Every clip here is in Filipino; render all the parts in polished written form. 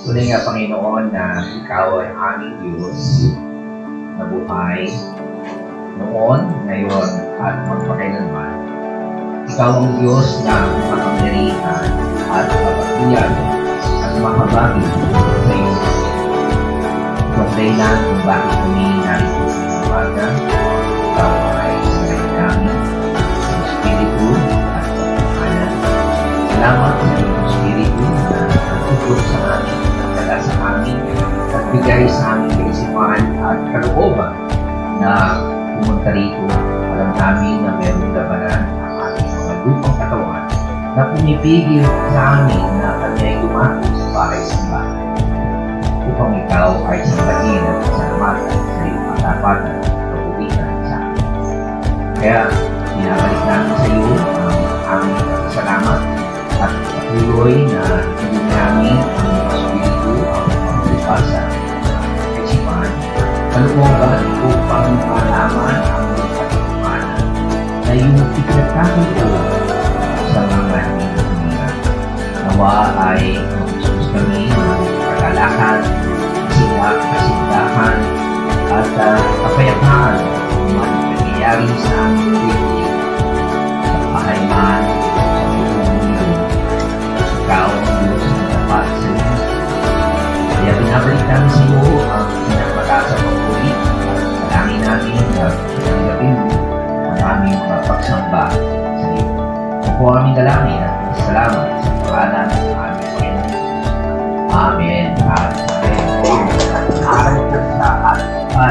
Tunay nga, Panginoon, na Ikaw ay aming Diyos na buhay noon, ngayon, at magpakailanman. Ikaw ang Diyos na makapangyarihan at mapagbiyan at makabagi sa iyong kung dahilan kung bakit kami narito sa umaga. Ikaw ay sinayin namin sa Espiritu at sa Panginoon. Salamat sa iyong Espiritu na nagtutulog sa amin, nagdala sa amin, at bigay sa aming kaisipan at kalooban na pumunta rito. Alam namin na mayroong labanan ang ating mga lupang katawan na pumipigil sa amin na kami ay dumako sa bahay-simbahan upang ikaw ay sambahin at pasalamatan sa iyong katapatan at kabutihan sa amin. Kaya binabalik namin sa iyo ang aming salamat at patuloy na hindi namin ang Espiritu ang pagpapalipad sa kaisipan, kalooban upang malaman ang mga katipumanan na iyong ipinagkakito sa mga hinihinihan. Nawa ay mag-usus kami ng kagalakan, kasindahan, at kapayapaan kung nangyayari sa aming daigdig, sa bahay man, sa buong mundo. Ikaw ang Diyos na dapat sa iyo. Kaya binabalik namin sa iyo ang pinapagasa pagpuli. Salangin namin na pinanggapin mo ang aming pagsamba sa iyo. Ako aming dalangin at salamat sa pangalan ng aming Panginoon. Amen. At Amen. Amen. Sa at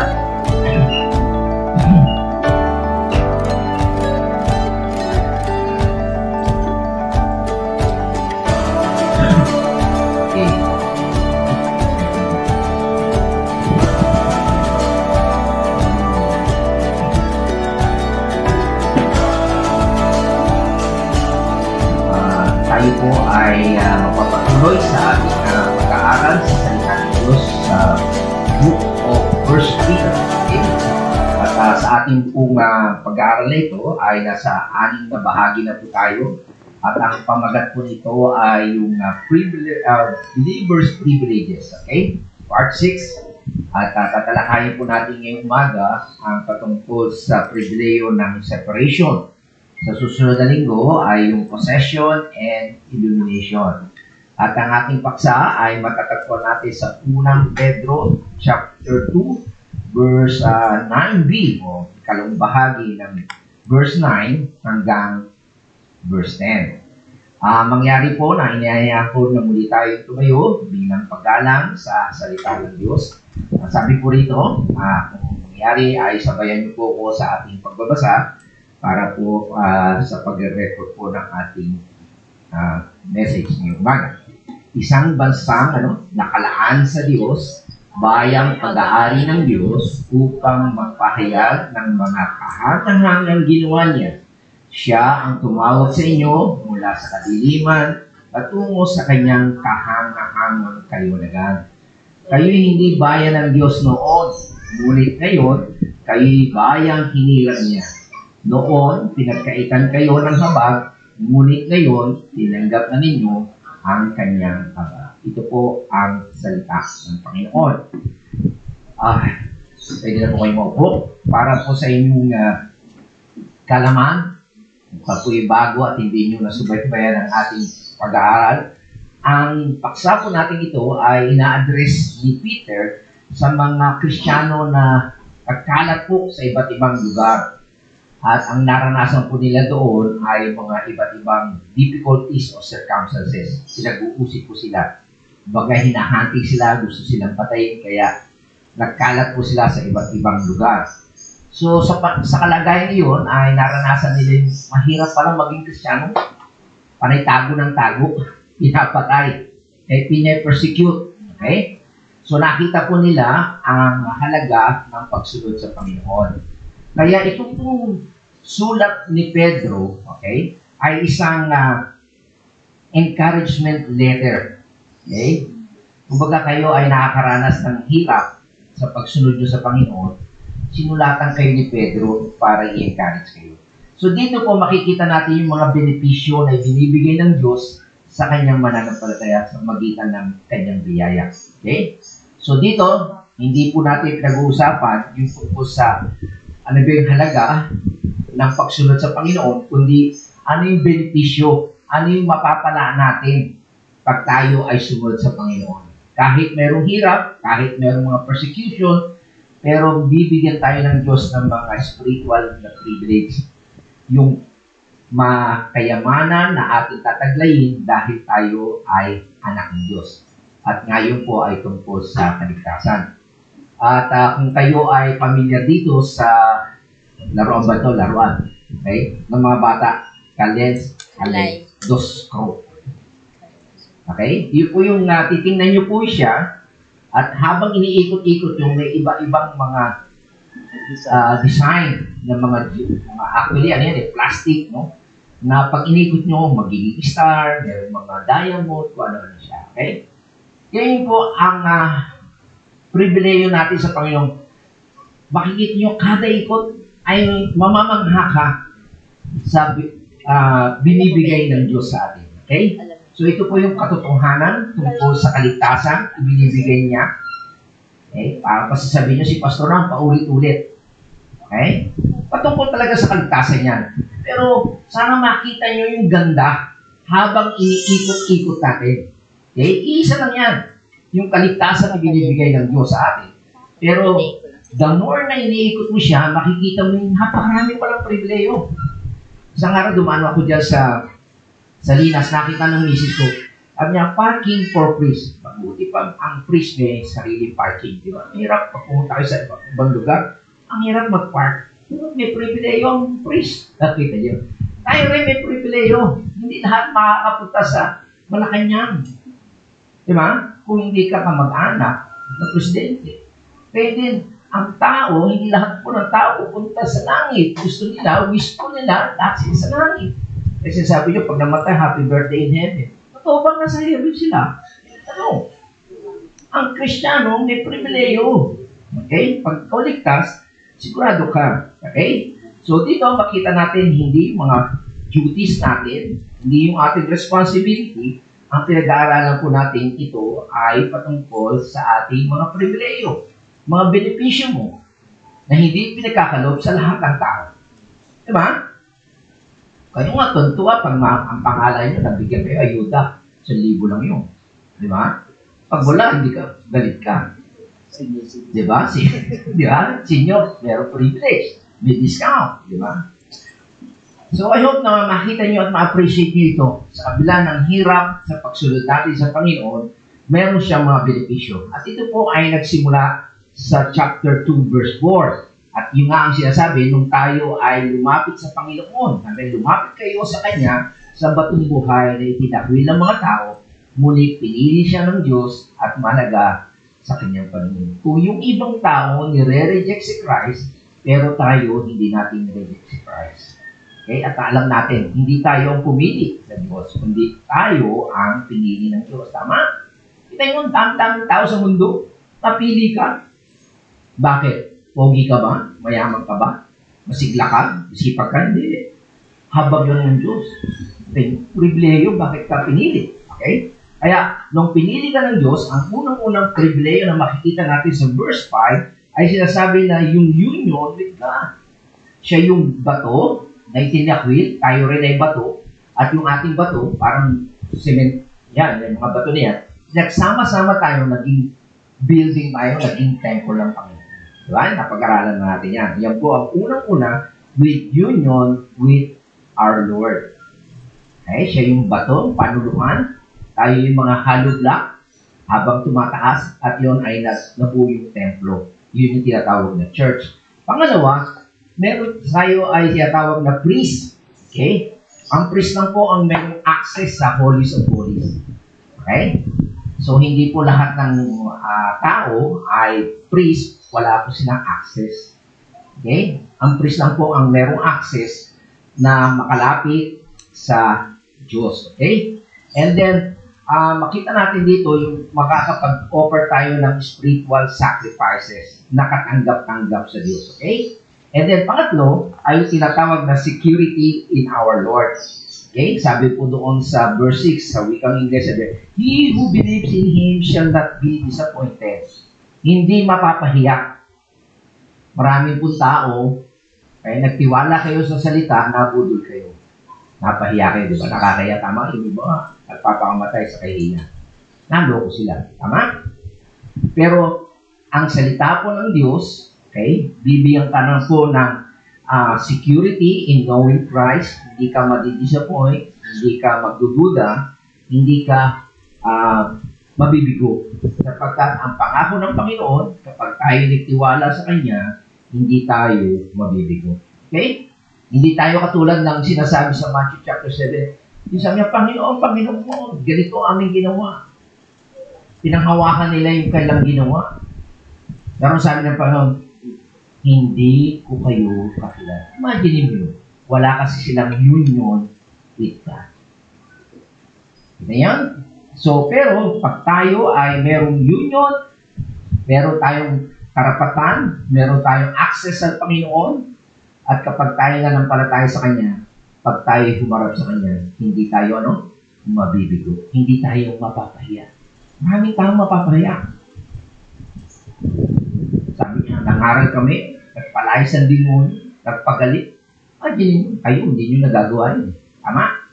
tayo po ay magpapatuloy sa ating pag-aaral sa salita ng Diyos sa Book of 1 Peter. Okay? At sa ating pong pag-aaral na ito ay nasa 6 na bahagi na po tayo. At ang pamagat po nito ay yung believer's privileges. Okay? Part 6. At tatalakayin po natin ngayong umaga ang patungkol sa pribileyo ng separation. Sa susunod na linggo ay yung possession and illumination. At ang ating paksa ay matatagpuan natin sa 1 Pedro chapter 2 verse 9b o ikalawang bahagi ng verse 9 hanggang verse 10. Mangyari po na inihayaan ko na muli tayo tumayo bilang paggalang sa salita ng Diyos. Sabi po rito, kung mangyari ay sabayan niyo po ako sa ating pagbabasa para po sa pag-record po ng ating message ngayong umaga. Isang bansang nakalaan sa Diyos, bayang pag-aari ng Diyos upang magpahayag ng mga kahangahangang ginawa niya. Siya ang tumawag sa inyo mula sa kadiliman patungo sa kanyang kahangahangang kaliwanagan. Kayo'y hindi bayan ng Diyos noon, ngunit ngayon, kayo'y bayang hinilang niya. Noon, pinagkaitan kayo ng habag, ngunit ngayon, tinanggap na ninyo ang kanyang habag. Ito po ang salita ng Panginoon. Pwede na po kayo maupo para po sa inyong kalaman. Kung kapo'y bago at hindi nyo nasubaybayan ang ating pag-aaral, ang paksa po natin ito ay ina-address ni Peter sa mga Kristiyano na nagkalat po sa iba't ibang lugar. At ang naranasan po nila doon ay mga iba't ibang difficulties o circumstances. Pinag-uusip po sila. Baga hinahanti sila, gusto silang patayin, kaya nagkalat po sila sa iba't ibang lugar. So sa kalagayan iyon ay naranasan nila yung mahirap pala maging Kristiyano. Panay tago ng tago, pinapatay, pinapersecute. Okay? So nakita po nila ang halaga ng pagsunod sa Panginoon. Kaya ito pong sulat ni Pedro, okay, ay isang encouragement letter. Okay? Kumbaga kayo ay nakakaranas ng hirap sa pagsunod nyo sa Panginoon, sinulatan kayo ni Pedro para i-encourage kayo. So dito po makikita natin yung mga benepisyo na binibigay ng Diyos sa kanyang mananampalataya sa magitan ng kanyang biyaya. Okay? So dito, hindi po natin pinag-uusapan yung tungkol sa ano ba yung halaga ng pagsunod sa Panginoon, kundi ano yung benepisyo, ano yung mapapala natin pag tayo ay sumunod sa Panginoon. Kahit merong hirap, kahit merong mga persecution, pero bibigyan tayo ng Diyos ng mga spiritual na privilege. Yung makayamanan na ating tataglayin dahil tayo ay anak ng Diyos. At ngayon po ay tungkol sa kaligtasan. At kung kayo ay pamilyar dito sa laruan ba ito? Laruan. Okay? Ng mga bata. Kalens, Alay, Dos, Crow. Okay? Yun po yung titingnan nyo po siya. At habang iniikot-ikot yung may iba-ibang mga design ng mga actually, ano yan, plastic, no? Na pag inikot nyo, magiging star, may mga diamond, kung ano siya. Okay? Yan po ang pribileyo natin sa Panginoon. Makikita nyo, kada ikot ay mamamangha ka sa binibigay ng Diyos sa atin. Okay? So ito po yung katotohanan tungkol sa kaligtasan, ibinibigay niya. Okay? Para pasasabihin nyo si Pastor Ram, paulit-ulit. Okay? Patungkol talaga sa kaligtasan yan. Pero sana makita nyo yung ganda habang iniikot-ikot natin. Okay? Isa lang yan. Yung kaligtasan na binibigay ng Diyos sa atin. Pero the more na iniikot mo siya, makikita mo yung napakarami palang pribileyo. Isang araw dumano ako dyan sa Linas, nakita ng misis ko. Sabi niya, parking for priest. Mabuti pa, ang priest may sariling parking. Di ba? Ang hirap pag pumunta kayo sa ibang lugar. Ang hirap mag-park. May pribileyo ang priest. Nakita niyo. Tayo rin may pribileyo. Hindi lahat makakapunta sa Malacanang. Di ba? Kung hindi ka kamag-anak ng presidente. Pwede ang tao, hindi lahat po ng tao pupunta sa langit. Gusto nila, wish ko nila, lahat sila sa langit. Kasi sabi nyo, pag namatay, happy birthday in heaven. Totoo bang nasa heaven sila? Ano? Ang Kristiyano may pribileyo. Okay? Pag kauligtas, sigurado ka. Okay? So dito, makita natin hindi yung mga duties natin, hindi yung ating responsibility. Ang pinag-aaralan po natin ito ay patungkol sa ating mga pribileyo, mga benepisyo mo na hindi pinagkakalob sa lahat ng tao. Diba? Kayo nga, tuntua pag ang pangalan nyo, nabigyan kayo ayuda. 1,000 lang yun. Di ba? Pag wala, hindi ka, galit ka. Di ba? Di ba? Senior, meron privilege. May discount. Di ba? So, I hope na makita nyo at ma-appreciate nyo ito. Sa kabila ng hirap sa pagsunod natin sa Panginoon, meron siyang mga benepisyo. At ito po ay nagsimula sa chapter 2, verse 4. At yun nga ang sinasabi, nung tayo ay lumapit sa Panginoon, sabi, lumapit kayo sa Kanya sa batong buhay na itinakwil ng mga tao, muli pinili siya ng Diyos at malaga sa Kanyang Panginoon. Kung yung ibang tao nire-reject si Christ, pero tayo hindi natin nire-reject si Christ. Okay? At alam natin, hindi tayo ang pumili ng Diyos, kundi tayo ang pinili ng Diyos. Tama? Kita yung dami-daming tao sa mundo, napili ka. Bakit? Pogi ka ba? Mayaman ka ba? Masigla ka? Masipag ka? Hindi. Habag lang ng Diyos. Pribileyo, bakit ka pinili? Okay? Kaya, nung pinili ka ng Diyos, ang unang-unang pribileyo na makikita natin sa verse 5 ay sinasabi na yung union with God. Siya yung bato na itinakwil, tayo rin ay bato, at yung ating bato, parang cement, yan, yung mga bato niya, nagsama-sama tayo, naging building tayo, naging temple ng Panginoon. Diba? Napag-aralan natin yan. Yan po ang unang-una with union with our Lord. Okay? Siya yung bato, panuluhan. Tayo yung mga hollow block habang tumataas at yun ay nabuo yung templo. Yun yung tinatawag na church. Pangalawa, meron tayo ay tinatawag na priest. Okay? Ang priest lang po ang merong access sa holies of holies. Okay? So, hindi po lahat ng tao ay priest, wala po silang access. Okay? Ang priest lang po ang merong access na makalapit sa Diyos. Okay? And then, makita natin dito yung makakapag-offer tayo ng spiritual sacrifices na katanggap-tanggap sa Diyos. Okay? And then, pangatlo, ay tinatawag na security in our Lord. Okay? Sabi po doon sa verse 6, sa wikang Ingles, sabi, "He who believes in Him shall not be disappointed." Hindi mapapahiya. Maraming po tao, kaya nagtiwala kayo sa salita, nabudol kayo. Napahiya kayo, di ba? Nakakaya, tama? Yung iba, nagpapakamatay sa kahina. Naloko sila. Tama? Pero, ang salita po ng Diyos, okay, bibigyan ka ng po ng security in knowing Christ, hindi ka madidisappoint, hindi ka magdududa, hindi ka mabibigo. Sapagkat ang pangako ng Panginoon, kapag tayo nagtiwala sa Kanya, hindi tayo mabibigo. Okay? Hindi tayo katulad ng sinasabi sa Matthew chapter 7. Yung sabi niya, Panginoon, Panginoon mo, ganito aming ginawa. Pinanghawakan nila yung kailang ginawa. Pero sabi ng Panginoon, hindi ko kayo kakilala. Imagine mo, wala kasi silang union with God. Ito yan. So, pero, pag tayo ay merong union, meron tayong karapatan, meron tayong access sa Panginoon, at kapag tayo nanampalataya sa Kanya, pag tayo humarap sa Kanya, hindi tayo, mabibigo. Hindi tayo mapapahiya. Maraming taong mapapahiya. Sabi niya, nangaral kami, nagpalayas ang demonyo, nagpagalit. Kayo, hindi nyo nagagawa yun. Tama?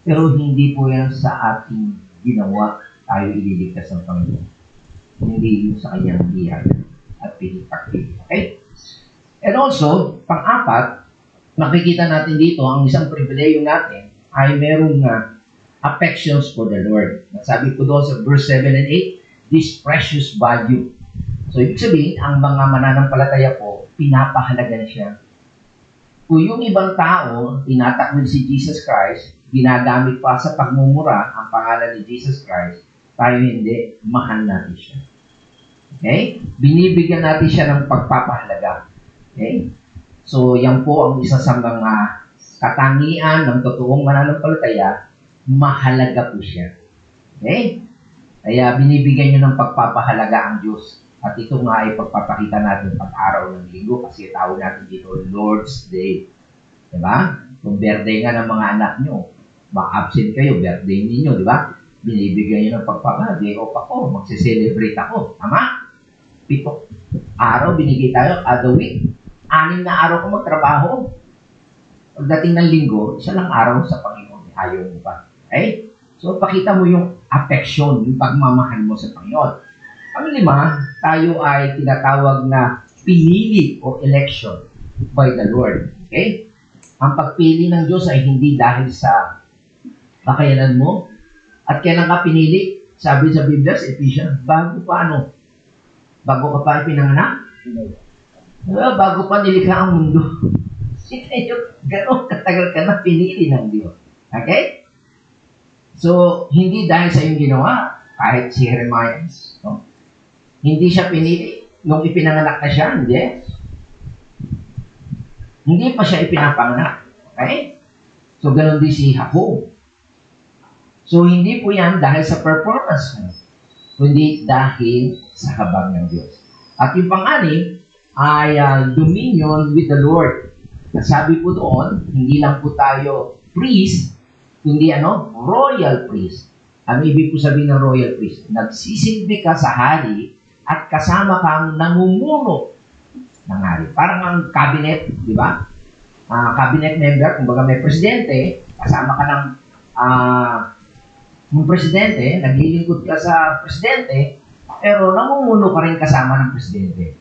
Pero hindi po yan sa ating ginawa tayo ililigtas ng Panginoon. Hindi yun sa kanyang biyaya at pinipakpili. Okay? And also, pang-apat, makikita natin dito, ang isang pribileyo natin ay merong affections for the Lord. Sabi ko doon sa verse 7 and 8, this precious value. So, ibig sabihin, ang mga mananampalataya po, pinapahalagan siya. Kung yung ibang tao, tinatakwil si Jesus Christ, ginagamit pa sa pagmumura ang pangalan ni Jesus Christ, tayo hindi, mahal natin siya. Okay? Binibigyan natin siya ng pagpapahalaga. Okay? So, yan po ang isa sa mga katangian ng totoong mananampalataya, mahalaga po siya. Okay? Kaya binibigyan nyo ng pagpapahalaga ang Diyos. At ito nga ay pagpapakita natin pag-araw ng linggo kasi tawag natin dito Lord's Day. Diba? Kung birthday nga ng mga anak nyo, ma-absent kayo, birthday ninyo, diba? Binibigyan nyo ng pagpapahalaga. Day off ako, magse-celebrate ako. Tama? 7 araw binigay tayo kada week. 6 na araw ko magtrabaho. Pagdating ng linggo, 1 lang araw sa Panginoon. Ayaw mo pa. Okay? So, pakita mo yung affection, yung pagmamahal mo sa Panginoon. Ang 5, tayo ay tinatawag na pinili o election by the Lord. Okay? Ang pagpili ng Diyos ay hindi dahil sa kakayanan mo. At kailan ka pinili? Sabi sa Biblia, sa Ephesians, bago ka pa ipinanganak? Bago pa nilikha ang mundo. Gano'ng katagal ka na pinili ng Diyos. Okay? So, hindi dahil sa iyong ginawa, kahit si Jeremiah, no? Hindi siya pinili. Nung ipinanganak na siya, hindi. Hindi pa siya ipinapanganak. Okay? So, ganoon din si Jacob. So, hindi po yan dahil sa performance mo, kundi dahil sa habag ng Diyos. At yung pang-6 ay dominion with the Lord. Sabi po doon, hindi lang po tayo priest, kundi royal priest. Ano ibig po sabihin ng royal priest? Nagsisilbi ka sa hari at kasama kang namumuno ng hari. Parang ang cabinet, di ba? Cabinet member, kumbaga may presidente, kasama ka ng presidente, naglilingkod ka sa presidente, pero namumuno ka rin kasama ng presidente.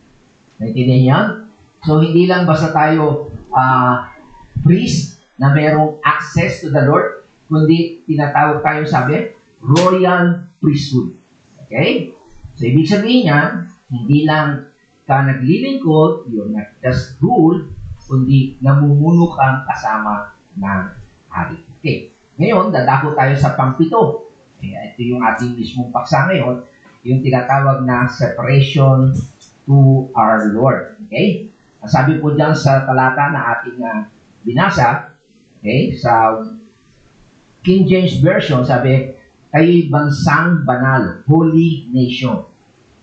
Naintindihan niyo? So, hindi lang basta tayo priest na mayroong access to the Lord, kundi tinatawag tayo, sabi, royal priesthood. Okay? So, ibig sabihin niya, hindi lang ka naglilingkod, you're not just rule, kundi namumuno kang kasama ng hari. Okay. Ngayon, dadako tayo sa pang-7. Ito yung ating mismong paksa ngayon, yung tinatawag na separation to our Lord. Okay? Sabi po dyan sa talata na ating binasa, okay, sa King James Version, sabi, kayo'y bansang banal, holy nation.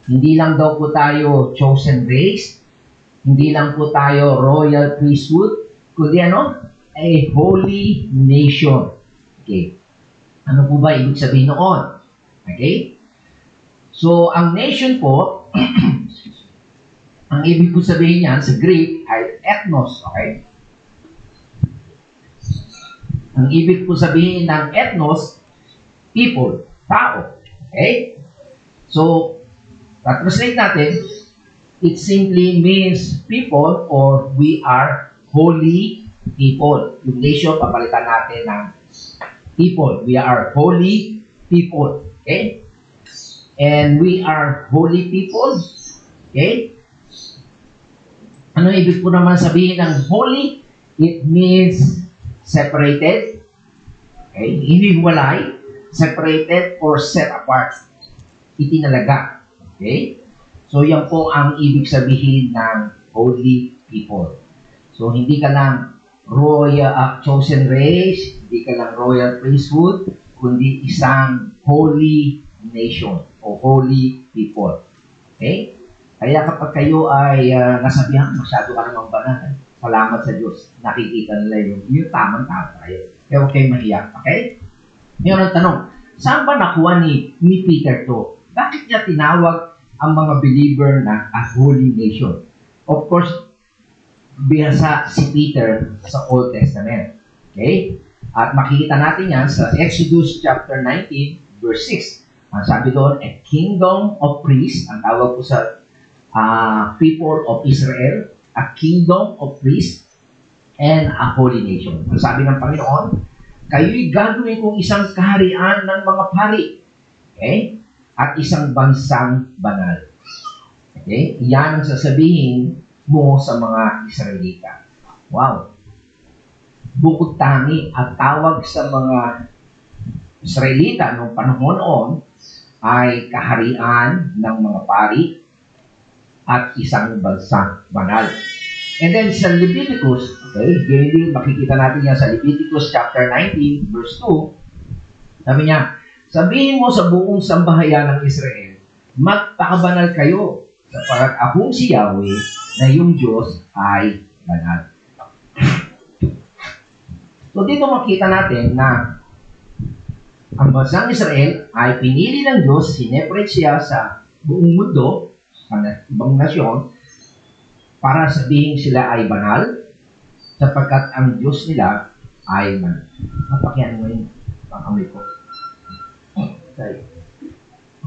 Hindi lang daw po tayo chosen race, hindi lang po tayo royal priesthood, kundi a holy nation. Okay. Ano po ba ibig sabihin noon? Okay? So, ang nation po, ang ibig po sabihin niyan sa Greek ay ethnos. Okay? Ang ibig po sabihin ng ethnos, people, tao. Okay? So, translate natin, it simply means people or we are holy people. Yung nation, papalitan natin ng people. We are holy people. Okay? And we are holy people. Okay? Ano ibig po naman sabihin ng holy? It means separated. Okay? Hiniwalay, separated, or set apart. Itinalaga. Okay? So, yan po ang ibig sabihin ng holy people. So, hindi ka lang royal, chosen race, hindi ka lang royal priesthood, kundi isang holy nation o holy people. Okay? Kaya kapag kayo ay nasabihan, masyado ka namang banal. Salamat sa Diyos. Nakikita nila yung tamang-tama tayo. Kaya huwag kayong mahiyak. Okay? Ngayon ang tanong, saan ba nakuha ni Peter to? Bakit niya tinawag ang mga believer na a holy nation? Of course, bihasa si Peter sa Old Testament. Okay? At makikita natin yan sa Exodus chapter 19, verse 6. Ang sabi doon, a kingdom of priests, ang tawag po sa people of Israel, a kingdom of priests, and a holy nation. Ang sabi ng Panginoon, kayo'y gagawin kong isang kaharian ng mga pari. Okay? At isang bansang banal. Okay? Yan ang sasabihin mo sa mga Israelita. Wow! Bukod tangi at tawag sa mga Israelita noong panahon noon ay kaharian ng mga pari at isang bansang banal. And then sa Leviticus, okay, ganyan makikita natin yan sa Leviticus chapter 19, verse 2, sabi niya, sabihin mo sa buong sambahayan ng Israel, magpakabanal kayo sapagkat akong si Yahweh na yung Diyos ay banal. So dito makita natin na ang bansang Israel ay pinili ng Diyos, sineparate siya sa buong mundo, sa ibang nasyon, para sabihin sila ay banal, sapagkat ang Diyos nila ay banal. Napakyan mo yun, pang-amoy ko.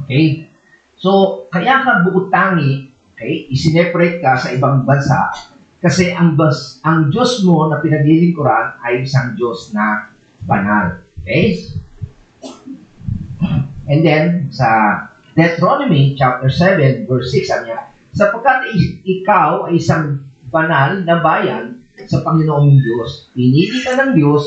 Okay? So, kaya ka bukod tangi, okay, isineparate ka sa ibang bansa, kasi ang Diyos mo na pinaglilingkuran ay isang Diyos na banal. Okay? And then, sa Deuteronomy chapter 7, verse 6, sabi niya, sapagkat ikaw ay isang banal na bayan sa Panginoong Diyos. Pinili ka ng Diyos,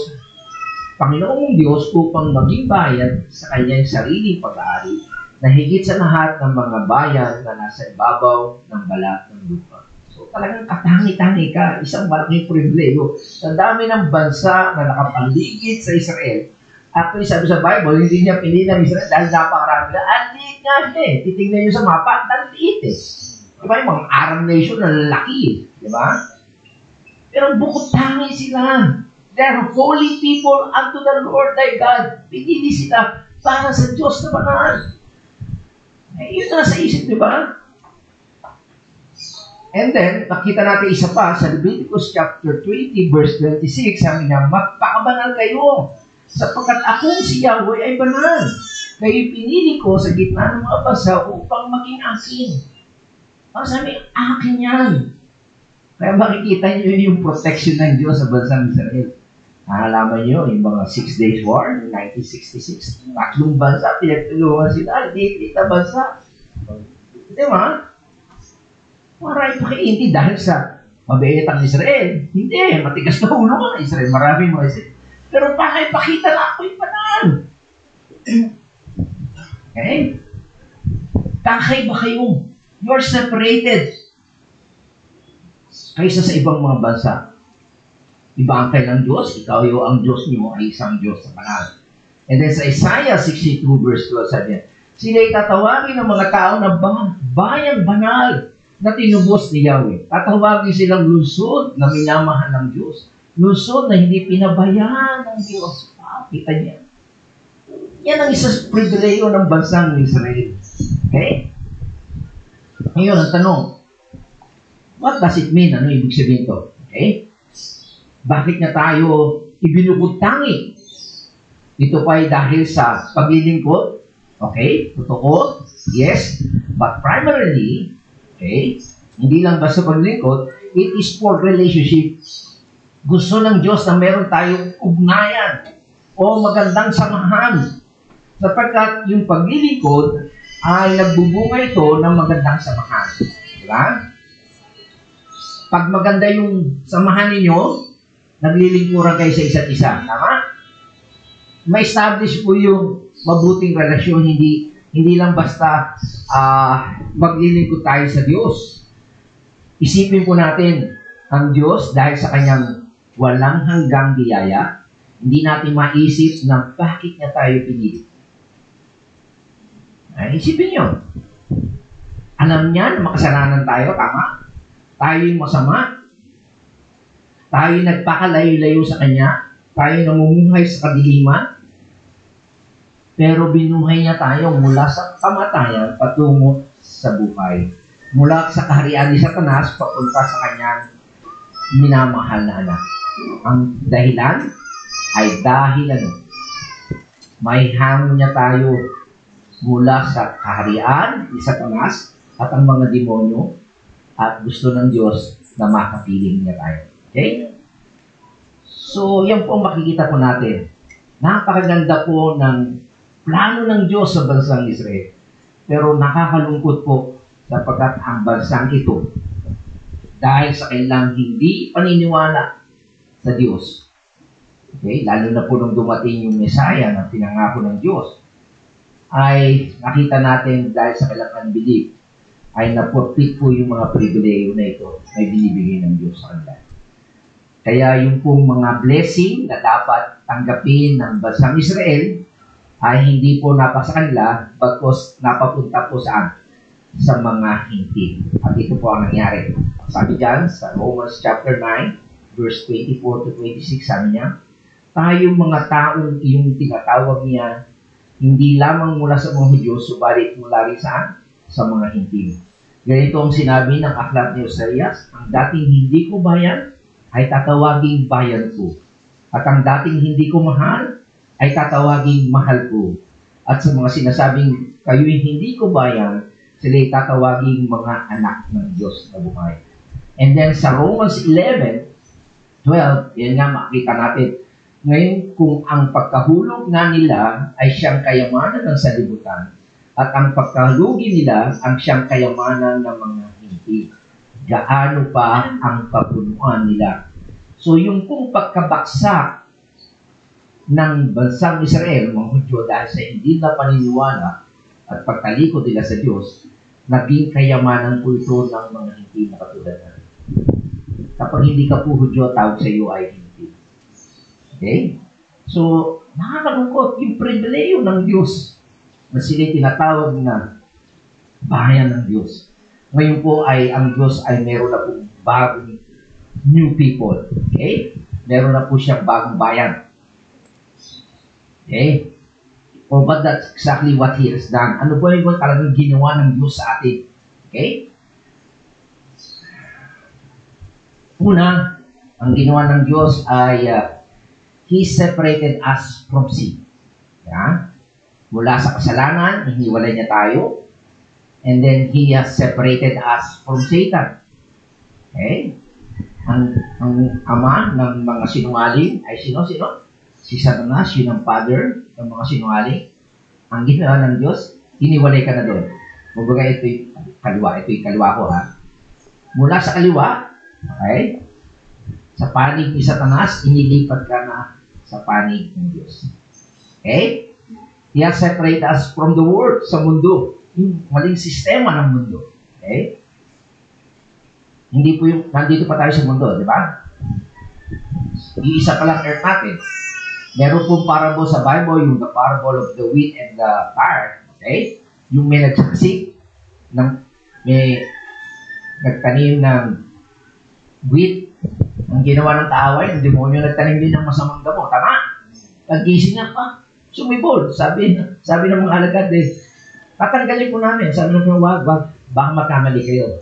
Panginoong Diyos, upang maging bayan sa kanyang sariling pag-aari, na higit sa lahat ng mga bayan na nasa ibabaw ng balat ng lupa. So talagang katangi-tangi ka, isang malaking pribilehyo. Sa dami ng bansa na nakapaligid sa Israel, actually sabi sa Bible, hindi niya pinili ng Israel dahil napakarami na. Ang liit nga siya eh. Titignan niyo sa mapa, ang liit eh. Diba yung mga Arab nation na laki eh. Diba? Pero bukod tangi sila. They're holy people unto the Lord thy God. Pinili sila para sa Diyos na banal. Eh, yun na sa isip, di ba? And then, nakita natin isa pa sa Leviticus chapter 20, verse 26, sabi niya, magpakabanal kayo, sapagkat akong si Yahweh ay banal. Kayo pinili ko sa gitna ng mga bansa upang maging akin. Ang sabi, akin yan. Kaya makikita niyo yung protection ng Diyos sa bansang Israel. Nalaman niyo, yung mga 6 Days War, 1966, tatlong bansa, pinagtulungan sila, hindi na bansa. Di ba? Maray pa hindi dahil sa mabait ang Israel. Hindi, matigas na ulo ang Israel. Maraming mga Israel. Pero pakipakita na ako'y banal. Okay? Kakaiba kayo. You're separated. Kaysa sa ibang mga bansa. Iba ang kailang Diyos. Ikaw yung ang Diyos niyo ay isang Diyos na banal. And then sa Isaiah 62 verse 12 sabi niya, sila'y tatawagin ng mga tao na bayang banal na tinubos ni Yahweh. Tatawagin silang lungsod na minamahal ng Diyos. Luzon na hindi pinabayaan ng Diyos. Kita niya. Yan ang isang pribileyo ng bansang Israel. Okay? Ngayon, ang tanong, what does it mean? Ano ibig sabihin ito? Okay? Bakit nga tayo ibinubuttangi? Ito pa ay dahil sa paglilingkod. Okay? Totoo? Yes. But primarily, okay, hindi lang basta paglilingkod, it is for relationship. Gusto ng Diyos na meron tayong ugnayan o magandang samahan. Sapagkat yung paglilingkod ay nagbubunga ito ng magandang samahan. Diba? Pag maganda yung samahan ninyo, naglilingkuran kayo sa isa't isa. Tama? Ma-establish po yung mabuting relasyon, hindi lang basta maglilingkod tayo sa Diyos. Isipin po natin, ang Diyos, dahil sa kanyang walang hanggang biyaya, hindi natin maisip na bakit niya tayo pinili. Isipin nyo. Alam niya na makasalanan tayo, tama? Tayo yung masama. Tayo nagpakalayo-layo sa kanya. Tayo namumuhay sa kadiliman. Pero binuhay niya tayo mula sa kamatayan patungo sa buhay. Mula sa kaharian ni Satanas papunta sa kanyang minamahal na anak. Ang dahilan ay dahil may hamon niya tayo mula sa kaharian ni Satanas at ang mga demonyo at gusto ng Diyos na makapiling niya tayo. Okay? So, yan po ang makikita po natin. Napakaganda po ng plano ng Diyos sa bansang Israel. Pero nakakalungkot po sapagkat ang bansang ito dahil sa kailang hindi paniniwala sa Diyos. Okay? Lalo na po nung dumating yung Messiah na pinangako ng Diyos, ay nakita natin dahil sa kailang unbelief, ay napurpit po yung mga pribileyo na ito na binibigay ng Diyos sa kanila. Kaya yung pong mga blessing na dapat tanggapin ng bansang Israel ay hindi po napasa kanila, bagkus napapunta po saan? Sa mga hintil. At ito po ang nangyari. Sabi dyan sa Romans chapter 9, verse 24 to 26, sabi niya, tayong mga taong iyong tinatawag niya, hindi lamang mula sa mga Hudyo, subalit mula rin saan? Sa mga hintil. Ganito ang sinabi ng aklat ni Oseas, ang dating hindi ko bayan, ay tatawaging bayan ko. At ang dating hindi ko mahal, ay tatawaging mahal ko. At sa mga sinasabing kayo'y hindi ko bayan, sila'y tatawaging mga anak ng Diyos na buhay. And then sa Romans 11:12, yan nga makita natin. Ngayon, kung ang pagkahulog na nila ay siyang kayamanan ng salibutan, at ang pagkalugi nila ang siyang kayamanan ng mga hindi, gaano pa ang kapunuan nila. So yung pong pagkabaksak ng bansang Israel, mga Hudyo, dahil sa hindi na paniniwala at pagtalikod nila sa Diyos, naging kayamanan po ito ng mga hindi na katulad na. Kapag hindi ka po Hudyo, tawag sa iyo ay hindi. Okay? So, nakakalungkot yung pribileyo ng Diyos na sila'y tinatawag na bayan ng Diyos. Ngayon po ay ang Diyos ay meron na pong bagong new people. Okay? Meron na po siyang bagong bayan. Okay? Oh, but that's exactly what He has done. Ano po yung talagang ginawa ng Diyos sa atin? Okay? Una, ang ginawa ng Diyos ay He separated us from sin. Yeah? Mula sa kasalanan, hiniwalay niya tayo. And then, He has separated us from Satan. Okay? Ang ama ng mga sinungaling ay sino? Si Satanas, yun ang father ng mga sinungaling. Ang ginawa ng Diyos, hiniwalay ka na doon. Kumbaga, ito'y kaliwa. Ito'y kaliwa ko, ha? Mula sa kaliwa, okay? Sa panig ni Satanas, inilipat ka na sa panig ng Diyos. Okay? He has separated us from the world, sa mundo. Yung maling sistema ng mundo. Okay? Hindi po yung, nandito pa tayo sa mundo, di ba? Iisa pa lang earth natin. Meron pong parable sa Bible, yung the parable of the wheat and the tare. Okay? Yung may nagsaksik, may nagtanim ng wheat, Ang ginawa ng kaaway, ang demonyo nagtanim din ng masamang damo. Tama? Pag-gising niya, sumibol. Sabi ng mga alagad, tatanggalin po namin. Sabi ng mga baka magkamali kayo.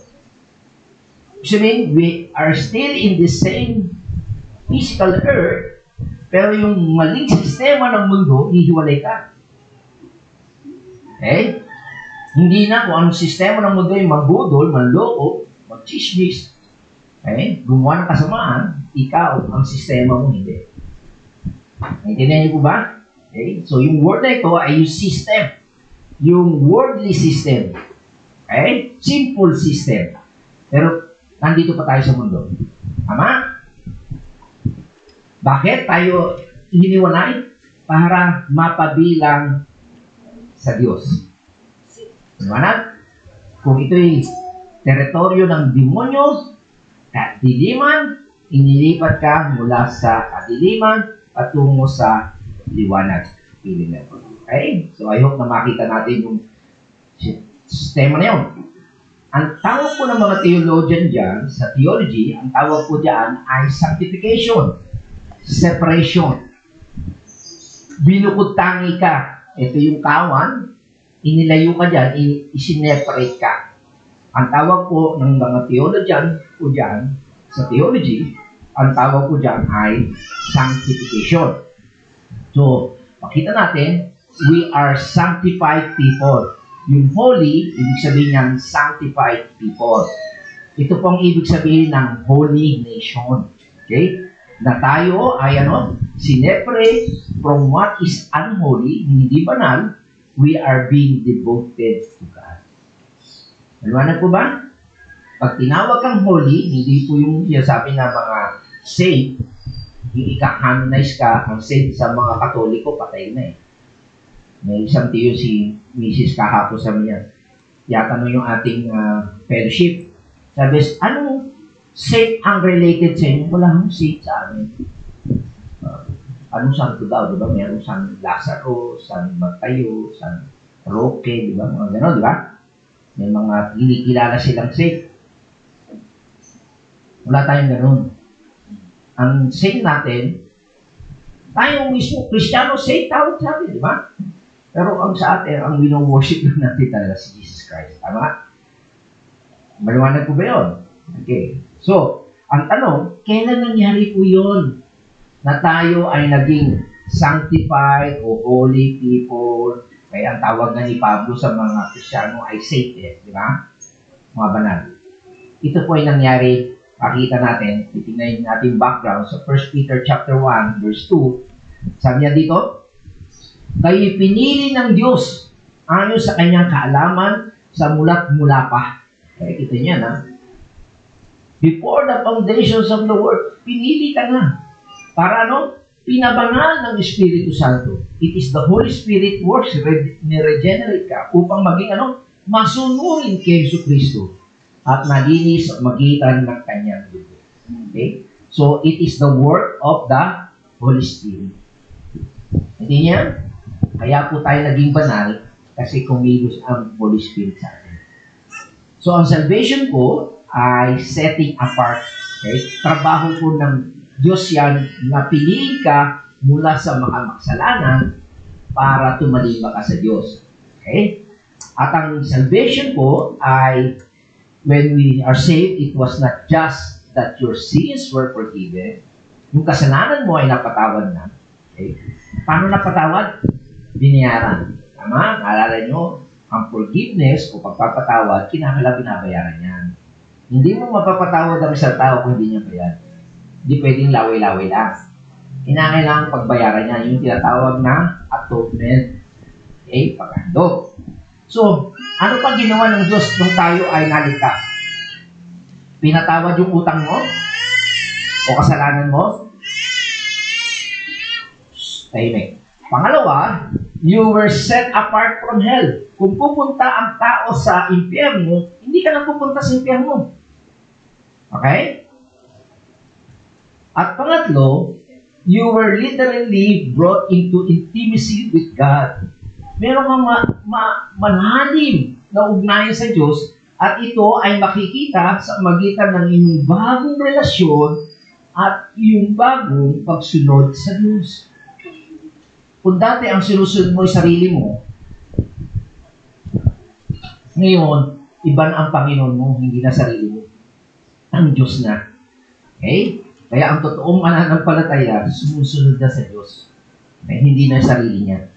So, we are still in the same physical earth, pero yung maling sistema ng mundo, hihiwalay ka. Okay? Hindi na kung anong sistema ng mundo yung magbudol, manloko, magchismis, okay? Gumawa ng kasamaan, ikaw, ang sistema mo, hindi. Naintindihan niyo po ba? Okay? So, yung word na ito ay yung system. Yung worldly system. Okay? Simple system. Pero, nandito pa tayo sa mundo. Tama? Bakit tayo hiniwalay? Para mapabilang sa Diyos. Liwanag? Kung ito'y teritoryo ng demonyo, kadiliman, inilipat ka mula sa kadiliman patungo sa liwanag. Feeling na po. Okay? So, I hope na makita natin yung sistema na yun. Ang tawag po ng mga theologian dyan, sa theology, ang tawag po dyan ay sanctification, separation. Binukod-tangi ka. Ito yung kawan, inilayo ka dyan, isineparate ka. Ang tawag po ng mga theologian po dyan, sa theology, ang tawag po dyan ay sanctification. So, makita natin, we are sanctified people. Yung holy, ibig sabihin ng sanctified people. Ito pong ibig sabihin ng holy nation. Okay? Na tayo ay sineparate from what is unholy, hindi banal, we are being devoted to God. Maliwanag po ba? Pag tinawag kang holy, hindi po yung sabi na mga saint, yung ika-canonize ka, ang saint sa mga Katoliko, patay na eh. May isang tiyo si Mrs. kahapon sa niya. Yatanong yung ating fellowship. Sabi, anong saint ang related sa inyo? Wala akong saint sa amin. Anong santo daw, di ba? Mayroong San Lazaro, San Mateo, San Roque, di ba? Mga gano'n, di ba? May mga kinikilala silang saint. Wala tayong gano'n. Ang saint natin, tayo mismo, Kristiyano, saint tawag sa atin, di ba? Pero ang sa atin, ang wino-worship natin talaga si Jesus Christ. Tama? Maliwanag po ba yun? Okay. So, ang tanong, kailan nangyari po yun na tayo ay naging sanctified o holy people? Kaya ang tawag nga ni Pablo sa mga Kristiyano ay sainted, di ba? Mga banal. Ito po ay nangyari, makita natin, titingnan natin background sa 1 Peter chapter 1, verse 2. Sabi niya dito, kayo'y pinili ng Diyos ayon sa kanyang kaalaman sa mula't mula pa. Kaya kita niya na, before the foundations of the world, pinili ka na. Para pinabangal ng Espiritu Santo. It is the Holy Spirit works, ni-regenerate ka upang maging masunurin kay Yesu Kristo at nalinis at magitan ng kanyang dugo. Okay? So, it is the work of the Holy Spirit. Hindi niya? Kaya po tayo naging banal kasi kumilos ang Holy Spirit sa atin. So, ang salvation po ay setting apart. Okay? Trabaho po ng Diyos yan na piliin ka mula sa mga makasalanan para tumalima ka sa Diyos. Okay? At ang salvation po ay when we are saved, it was not just that your sins were forgiven. Yung kasalanan mo ay napatawad na. Okay? Paano napatawad? Binayaran. Tama? Naalala nyo, ang forgiveness o pagpapatawad, kinakailangan binabayaran yan. Hindi mo mapapatawad ang isang tao kung hindi niya bayad. Hindi pwedeng laway-laway lang. Kinakailangan pagbayaran niya yung tinatawag na atonement. Okay? Paghandog. So, ano pa ginawa ng Diyos nung tayo ay naligtas? Pinatawad yung utang mo? O kasalanan mo? Tahimik. Pangalawa, you were set apart from hell. Kung pupunta ang tao sa impyerno, hindi ka na pupunta sa impyerno. Okay? At pangatlo, you were literally brought into intimacy with God. Meron kang malalim na ugnayan sa Diyos at ito ay makikita sa magitan ng inyong bagong relasyon at yung bagong pagsunod sa Diyos. Kung dati ang sinusunod mo ay sarili mo, ngayon, iba na ang Panginoon mo, hindi na sarili mo. Ang Diyos na. Okay? Kaya ang totoong mananampalataya, sumusunod na sa Diyos. Okay? Hindi na sarili niya.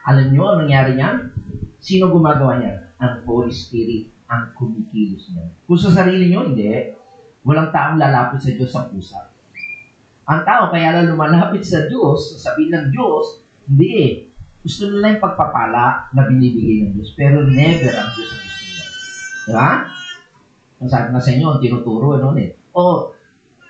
Alam niyo ang nangyari niya? Sino gumagawa niya? Ang Holy Spirit ang kumikilos niya. Kung sa sarili niyo, hindi. Walang taong lalapit sa Diyos sa pusa. Ang tao, kaya lang lumalapit sa Diyos, sabihin ng Diyos, hindi eh. Gusto nila yung pagpapala na binibigay ng Diyos, pero never ang Diyos ang gusto nila. Diba? Ang sabi na sa inyo, ang tinuturo, ano eh. O,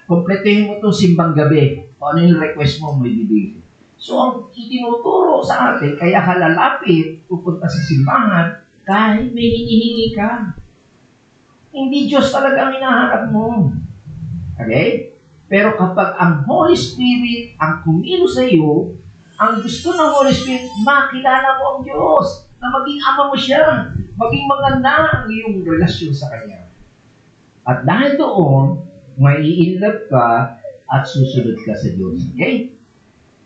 kompletuhin mo itong simbang gabi. O ano yung request mo, may bibigay. So, ang itinuturo sa atin, kaya ka lalapit, pupunta sa simbahan, kahit may hinihingi ka. Hindi Diyos talaga ang hinahanap mo. Okay? Pero kapag ang Holy Spirit ang kumilos sa iyo, ang gusto ng Holy Spirit, makilala mo ang Diyos, na maging ama mo siya, maging maganda ang iyong relasyon sa Kanya. At dahil doon, mai-inlove ka at susunod ka sa Diyos. Okay?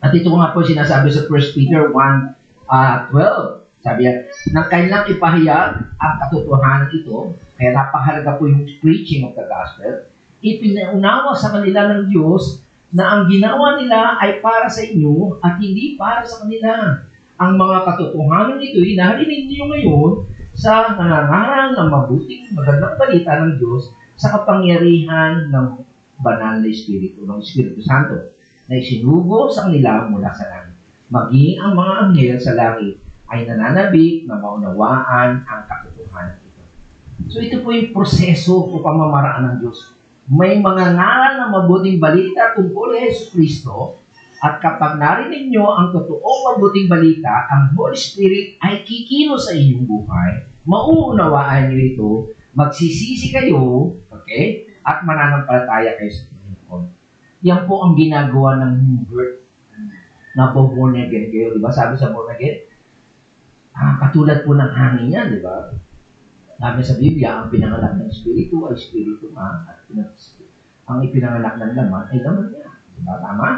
At ito nga po sinasabi sa 1 Peter 1:12. Sabi niya, nang kailang ipahayag ang katotohanan ito, kaya napahalaga po yung preaching of the gospel, ipinaunawa sa kanila ng Diyos na ang ginawa nila ay para sa inyo at hindi para sa kanila. Ang mga katotohanan ito, narinig niyo ngayon sa nangangaral ng mabuting magandang balita ng Diyos sa kapangyarihan ng banal na Espiritu, ng Espiritu Santo, na isinugo sa kanila mula sa langit. Maging ang mga anghel sa langit ay nananabik na maunawaan ang katotohanan ito. So ito po yung proseso o pamamaraan ng Diyos. May mga ngaral na mabuting balita tungkol kay Yesus Kristo, at kapag narinig nyo ang totoong mabuting balita, ang Holy Spirit ay kikilos sa inyong buhay, mauunawaan nyo ito, magsisisi kayo, okay, at mananampalataya kayo sa Panginoon. Yan po ang ginagawa ng new birth na born again kayo. Diba? Sabi sa born again, katulad po ng hangin yan, di ba? Sabi sa Biblia, ang pinanganak ng Espiritu ay Espiritu man, at ang ipinanganak ng laman ay laman niya. Diba? Tama?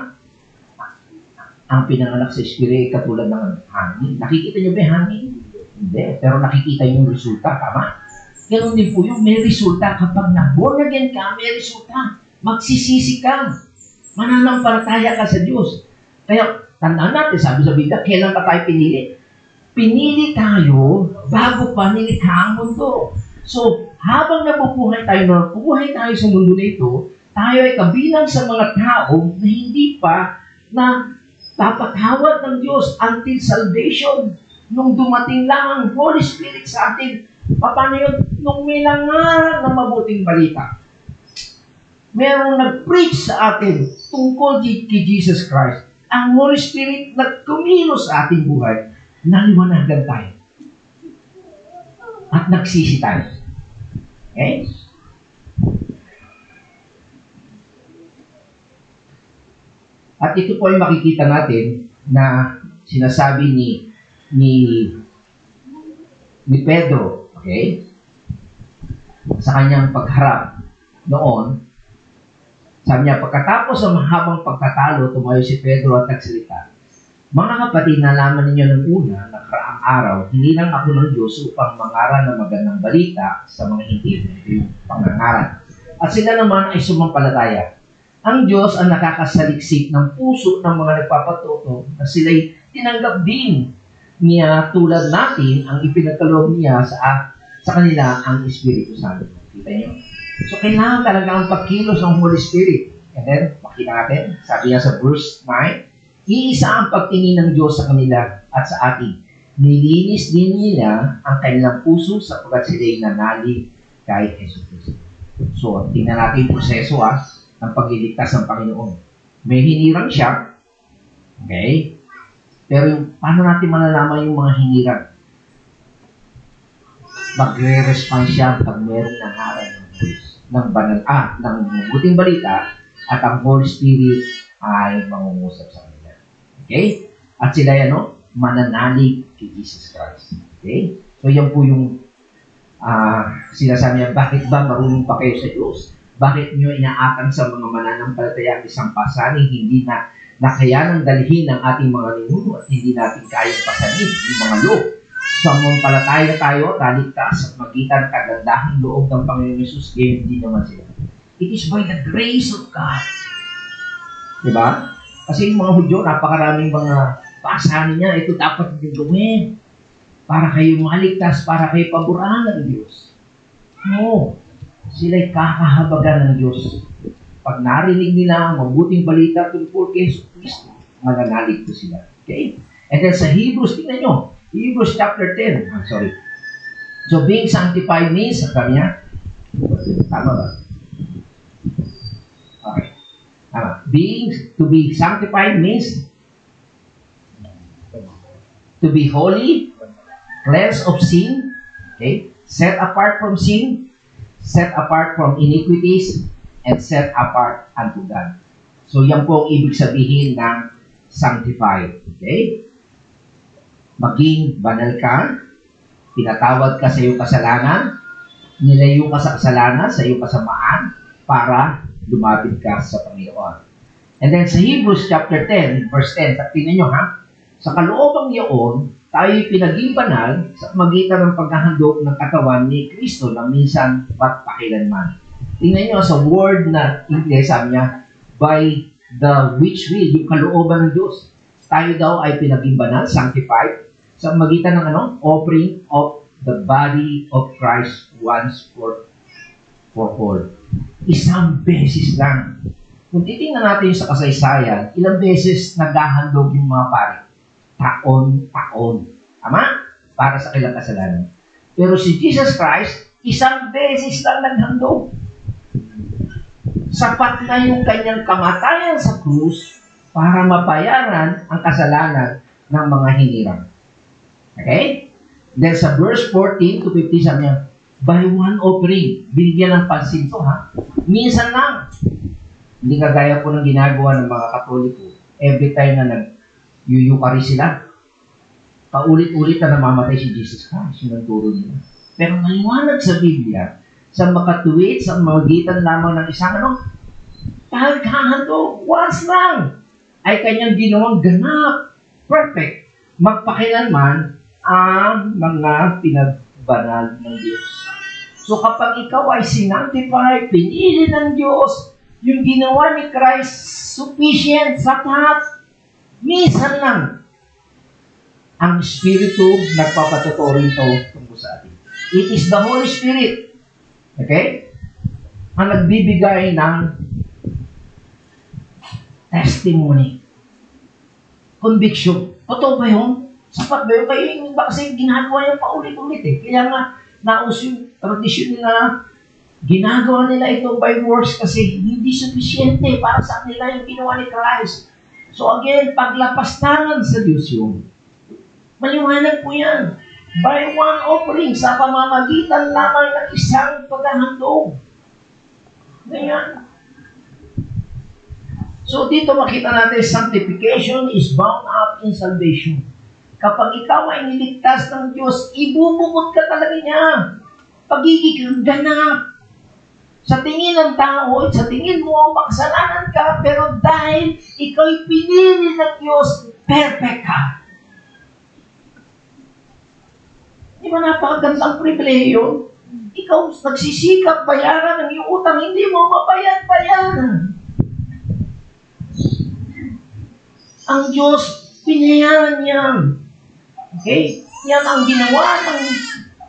Ang pinanganak sa Espiritu ay katulad ng hangin. Nakikita niyo ba yung hangin? Hindi. Pero nakikita niyo yung resulta. Tama? Ganun din po yung may resulta. Kapag na-born again ka, may resulta. Magsisisi ka. Mananampalataya ka sa Diyos. Kaya, tandaan natin, sabi sa Biblia, kailan pa tayo pinili? Pinili tayo bago pa nilikha ang mundo. So, habang nabubuhay tayo sa mundo na ito, tayo ay kabilang sa mga tao na hindi pa na papatawad ng Diyos until salvation. Nung dumating lang ang Holy Spirit sa atin, paano yun? Nung may nangaral na mabuting balita. Merong nag-preach sa atin tungkol kay Jesus Christ. Ang Holy Spirit nagkumilos sa ating buhay. Naliwanagan tayo. At nagsisi tayo. Okay? At ito po ay makikita natin na sinasabi ni Pedro, okay? Sa kanyang pagharap noon, sabi niya, pagkatapos ng mahabang pagtatalo, tumayo si Pedro at nagsalita. Mga kapatid, nalaman ninyo ng una, nakaraang araw, hindi lang ako ng Diyos upang mangaral ng magandang balita sa mga hindi. Ito yung pangangaral. At sila naman ay sumampalataya. Ang Diyos ang nakakasaliksik ng puso ng mga nagpapatuto na sila'y tinanggap din niya tulad natin ang ipinagkaloob niya sa kanila ang Espiritu Santo. Kita niyo? So, kailangan talaga ang pagkilos ng Holy Spirit. And then, makita natin, sabi niya sa verse 9, iisa ang pagtingin ng Diyos sa kanila at sa atin. Nilinis din nila ang kanilang puso sapagkat sila'y nanalig kay Jesus Cristo. So, tingnan natin yung proseso ng pagliligtas ng Panginoon. May hinirang siya, okay? Pero paano natin malalaman yung mga hinirang? Magre-respond siya pag meron ng haral ng Diyos, ng mabuting balita, at ang Holy Spirit ay mangungusap sa kanila. Okay? At sila mananalig kay Jesus Christ. Okay? So yan po yung sinasabi niya, bakit ba marunong pa kayo sa Diyos? Bakit nyo inaakang sa mga mananampalataya ang isang pasaning hindi na nakayanang dalhin ng ating mga ninuno at hindi natin kayang pasanin yung mga loob? Samampalataya tayo, taligtas at magitan kagandahang loob ng Panginoon Yesus, kaya hindi naman sila. It is by the grace of God. Diba? Kasi yung mga Hudyo, napakaraming mga pasanin niya, ito dapat nyo gawin para kayo maligtas, para kayo paborahan ng Diyos. No. Sila'y kakahabagan ng Diyos. Pag narinig nila ang mabuting balita tungkol kay Jesus Cristo, mananalig ko sila. Okay? And then sa Hebrews, tingnan nyo, Hebrews chapter 10. I'm sorry. So being sanctified means, sabi niya, tama ba? Okay. Tama. To be sanctified means to be holy, cleansed of sin, okay? Set apart from sin, set apart from iniquities, and set apart unto God. So yan po ang ibig sabihin ng sanctified. Okay? Maging banal ka, pinatawad ka sa iyong kasalanan, nilayo ka sa kasalanan, sa iyong kasamaan, para lumapit ka sa Panginoon. And then sa Hebrews chapter 10, verse 10, tingnan nyo ha, sa kaloobang iyon, tayo'y pinaging banal sa magitan ng paghahandog ng katawan ni Kristo na minsan ba't pakilanman. Tingnan nyo sa word na English, sabi niya, by the which will, yung kalooban ng Diyos. Tayo daw ay pinaging banal, sanctified, sa magitan ng offering of the body of Christ once for all. Isang beses lang. Kung titingnan natin sa kasaysayan, ilang beses naghahandog yung mga pari? Taon-taon. Tama? Para sa kailang kasalanan. Pero si Jesus Christ, isang beses lang naghandog. Sapat na yung kanyang kamatayan sa krus para mabayaran ang kasalanan ng mga hinirang. Okay? Then sa verse 14 to 15, sabi niya, by one offering, binigyan ng pansin to ha. Minsan lang. Hindi kagaya po ng ginagawa ng mga Katoliko. Every time na nag-yuyukari sila, paulit-ulit na namamatay si Jesus Christ. Yun ang turo nila. Pero maliwanag sa Biblia, sa makatuwid, sa magitan lamang ng isang paghahandog, once lang, ay kanyang ginawang ganap, perfect, magpakilanman ang mga pinagbanal ng Diyos. So kapag ikaw ay sinantify, pinili ng Diyos, yung ginawa ni Christ, sufficient, sapat, minsan lang, ang Espiritu nagpapatotoo rin ito tungkol sa atin. It is the Holy Spirit, okay, ang nagbibigay ng testimony, conviction. Totoo ba yun? Sapat ba yun? Kayo yung ba kasi ginagawa yung paulit-ulit eh. Kaya nga, naus yung tradisyon nila, ginagawa nila ito by works kasi hindi sufficiente para sa kanila yung ginawa ni Christ. So again, paglapastangan sa Diyos yun. Maliwanag po yan. By one offering, sa pamamagitan lamang ng isang paghahandog. Ganyan. So dito makita natin, sanctification is bound up in salvation. Kapag ikaw ay niligtas ng Diyos, ibubukod ka talaga niya. Pagiging ganap. Sa tingin ng tao, sa tingin mo, makasalanan ka, pero dahil ikaw'y pinili ng Diyos, perfect ka. Di ba napakagandang pribileyo? Ikaw nagsisikap bayaran ng iyong utang, hindi mo mabayad-bayaran. Ang Diyos, pinayaran yan. Okay? Yan ang ginawa ng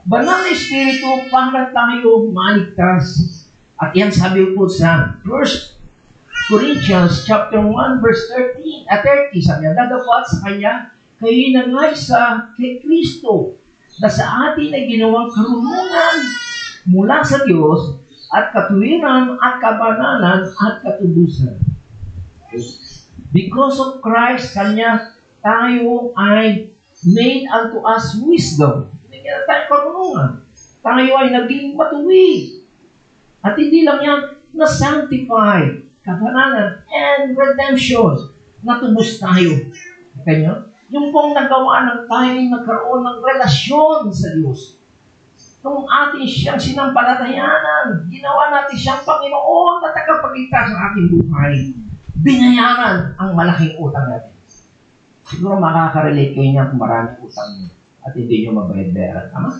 banal na Espiritu para tayo maligtas. At yan sabi po sa 1 Corinthians chapter 1 verse 30, sabi niya, dagapot sa Kanya, kayo nangay sa kay Kristo, na sa atin ay ginawang karunungan mula sa Diyos at katuwiran at kabanalan at katubusan. Because of Christ, Kanya, tayo ay made unto us wisdom. Hindi na tayo karunungan. Tayo ay naging matuwid. At hindi lang yan, na-sanctify, kabanalan, and redemption. Natubos tayo. Kanya? Yung pong nagawa ng tayo nagkaroon ng relasyon sa Diyos. Nung atin siyang sinampalatayanan, ginawa natin siyang Panginoon na tagapagligtas sa ating buhay. Binayaran ang malaking utang natin. Siguro makaka-relate kayo niya kung maraming utang niyo at hindi niyo mabayad-bayaran. Tama?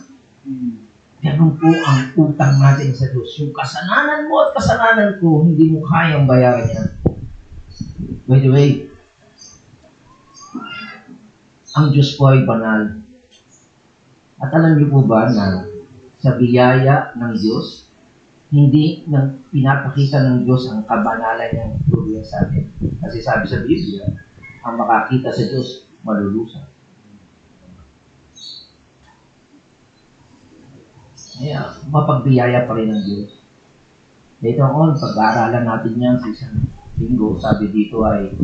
Ganun po ang utang natin sa Diyos. Yung kasalanan mo at kasalanan ko, hindi mo kayang bayaran yan. By the way, ang Diyos po ay banal. At alam niyo po ba na sa biyaya ng Diyos, hindi nang pinapakita ng Diyos ang kabanalan niyang tuloy sa atin. Kasi sabi sa Biblia, ang makakita sa Diyos, malulusan. Kaya, mapagbiyaya pa rin ng Diyos. Later on, pag-aaralan natin yan sa isang linggo, sabi dito ay,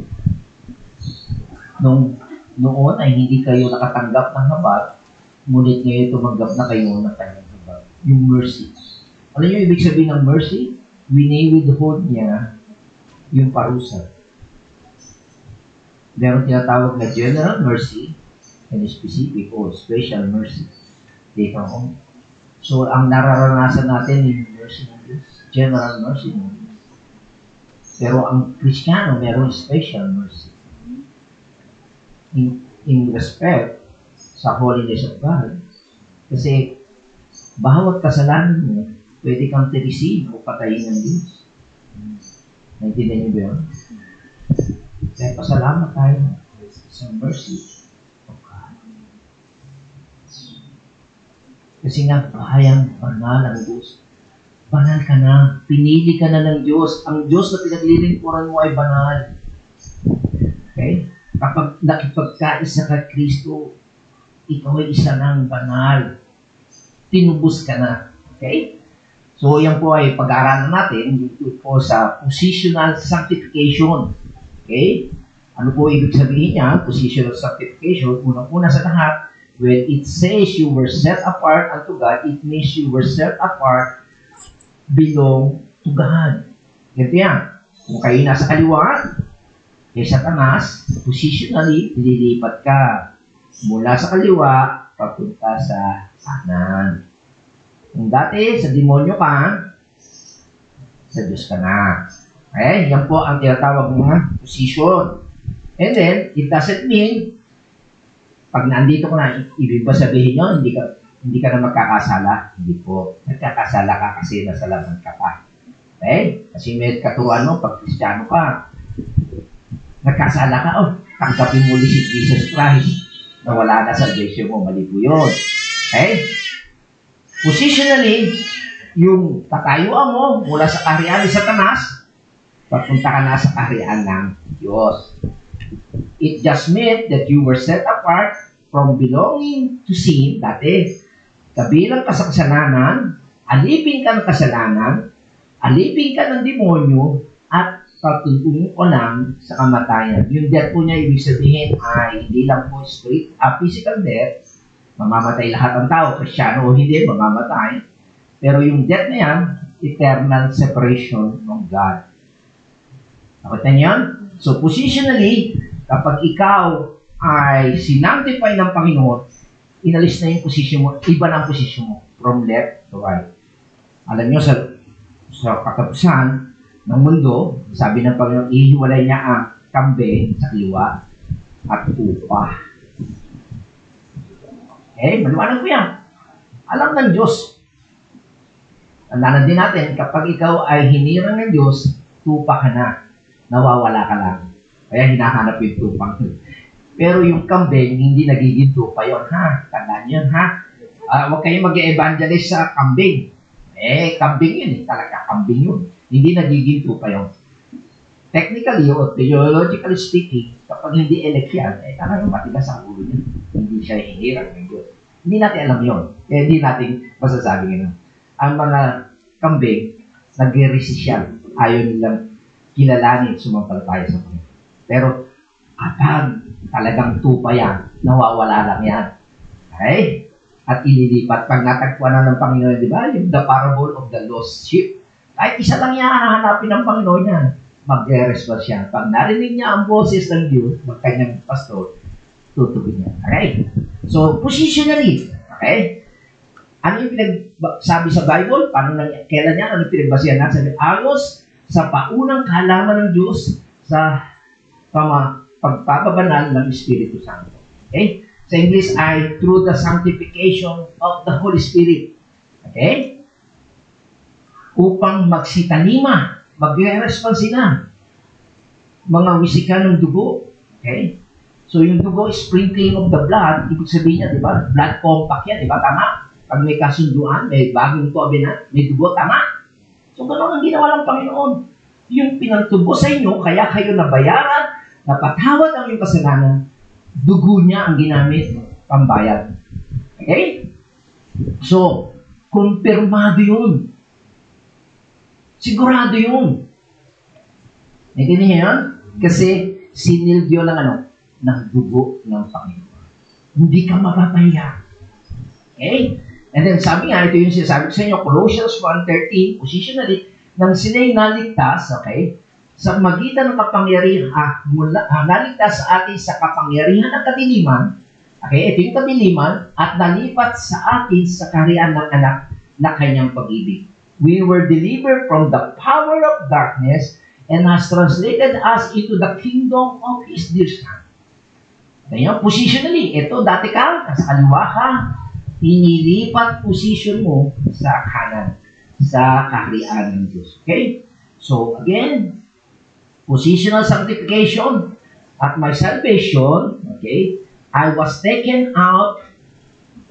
noon ay hindi kayo nakatanggap ng habag, ngunit ngayon tumanggap na kayo ng kanyang habag. Yung mercy. Ano yung ibig sabihin ng mercy? Wini-withhold niya yung parusa. Meron tinatawag na general mercy and specific or special mercy. Later on. So, ang nararanasan natin yung mercy ng Diyos. General mercy ng Diyos. Pero ang Kristiyano, meron special mercy. In respect sa holiness of God. Kasi, bawat kasalanan mo, pwede kang tirisin o patayin ng Diyos. Naintindihan niyo ba yun? Kaya pasalamat tayo sa mercy of God. Kasi nga, bahayang banal ang Diyos. Banal ka na. Pinili ka na ng Diyos. Ang Diyos na pinaglilingkuran mo ay banal. Okay? Kapag nakipagkaisa ka Kristo, ikaw ay isa ng banal. Tinubos ka na. Okay? So, yan po ay pag-aaralan natin dito po sa positional sanctification. Okay? Ano po ibig sabihin niya? Positional sanctification. Unang-una sa lahat, when it says you were set apart unto God, it means you were set apart, belong to God. Ganito yan. Kung kayo nasa kaliwa, kay Satanas, positionally, lilipat ka mula sa kaliwa, papunta sa kanan. Kung dati, sa demonyo ka, sa Diyos ka na. Okay? Yan po ang tinatawag mga position. And then, it doesn't mean, pag nandito ka na, ibig ba sabihin nyo, hindi ka na magkakasala? Hindi po. Nagkakasala ka kasi nasa laman ka pa. Okay? Kasi may katuruan mo, pag Kristiyano ka, nagkasala ka, tanggapin mo si Jesus Christ na wala na salvation mo, mali po yun. Okay? Positionally, yung tatayuan mo mula sa kaharian ni Satanas, papunta ka na sa kaharian ng Diyos. It just meant that you were set apart from belonging to sin, dati, kabilang ka sa kasalanan, alipin ka ng kasalanan, alipin ka ng demonyo, at patutungo ko lang sa kamatayan. Yung death po niya, ibig sabihin ay hindi lang po straight, physical death, mamamatay lahat ng tao, Kristiyano o hindi, mamamatay. Pero yung death na yan, eternal separation from God. Nakita niyo yan? So, positionally, kapag ikaw ay sinantify ng Panginoon, inalis na yung posisyon mo, iba na ang posisyon mo, from left to right. Alam niyo, sa katapusan ng mundo, sabi ng Panginoon, ihiwalay niya ang kambing sa kaliwa at upa. Okay, maliwanag po yan. Alam ng Diyos. Tandaan din natin, kapag ikaw ay hinirang ng Diyos, tupa ka na. Nawawala ka lang. Kaya hinahanap yung tupang. Pero yung kambing, hindi nagiging tupa yun, ha? Tandaan yun, ha? Huwag kayong mag-evangelize sa kambing. Kambing yun, talaga kambing yun. Hindi nagiging tupa yun. Technically, o theologically speaking, kapag hindi elect yan, talagang matigas ang ulo niya. Hindi siya hinirang ng Diyos. Hindi natin alam yun. Hindi natin masasabi yun. Ang mga kambing, nag-resist yan. Ayaw nilang kilalanin, sumampalataya sa Panginoon. Pero, kapag talagang tupa yan, nawawala lang yan. Okay? At ililipat. Pag natagpuan na ng Panginoon, di ba? Yung the parable of the lost sheep. Kahit isa lang yan, hahanapin ng Panginoon yan. Mag-respond siya. Pag narinig niya ang boses ng Diyos, magkanyang pastor, tutugin niya. Okay? So, positionally, okay? Ano yung pinagsabi sa Bible? Kailan yan? Ano yung pinagbasihan natin? Sabi, alos sa paunang kaalaman ng Diyos sa pagpapabanal ng Espiritu Santo. Okay? Sa English ay through the sanctification of the Holy Spirit. Okay? Upang magsitanima, magre-respond sila. Mga wisika ng dugo. Okay? So yung dugo is sprinkling of the blood, ibig sabihin niya, di ba? Blood compact yan, di ba? Tama? Pag may kasunduan, may bagong covenant, may dugo, tama? So ganoon ang ginawa ng Panginoon. Yung pinagtubo sa inyo, kaya kayo nabayaran, napatawad ang iyong kasalanan, dugo niya ang ginamit, pambayad. Okay? So, kumpirmado yun. Sigurado yun. Naintindihan niyo yun? Kasi sinilbyo ng dugo ng Panginoon. Hindi ka mapapahiya. Okay? And then sabi nga, ito yung sinasabi ko sa inyo, Colossians 1:13, positionally, nang sila'y naligtas, okay, sa magitan ng kapangyarihan, naligtas sa atin sa kapangyarihan ng kadiliman, okay, ito yung kadiliman, at nalipat sa atin sa kaharian ng anak na kanyang pag-ibig. We were delivered from the power of darkness and has translated us into the kingdom of His dear Son. Kaya, positionally, ito, dati ka, nasa kaliwa ka, inilipat position mo sa kanan, sa kaharian ng Diyos. Okay? So, again, positional sanctification at my salvation, okay, I was taken out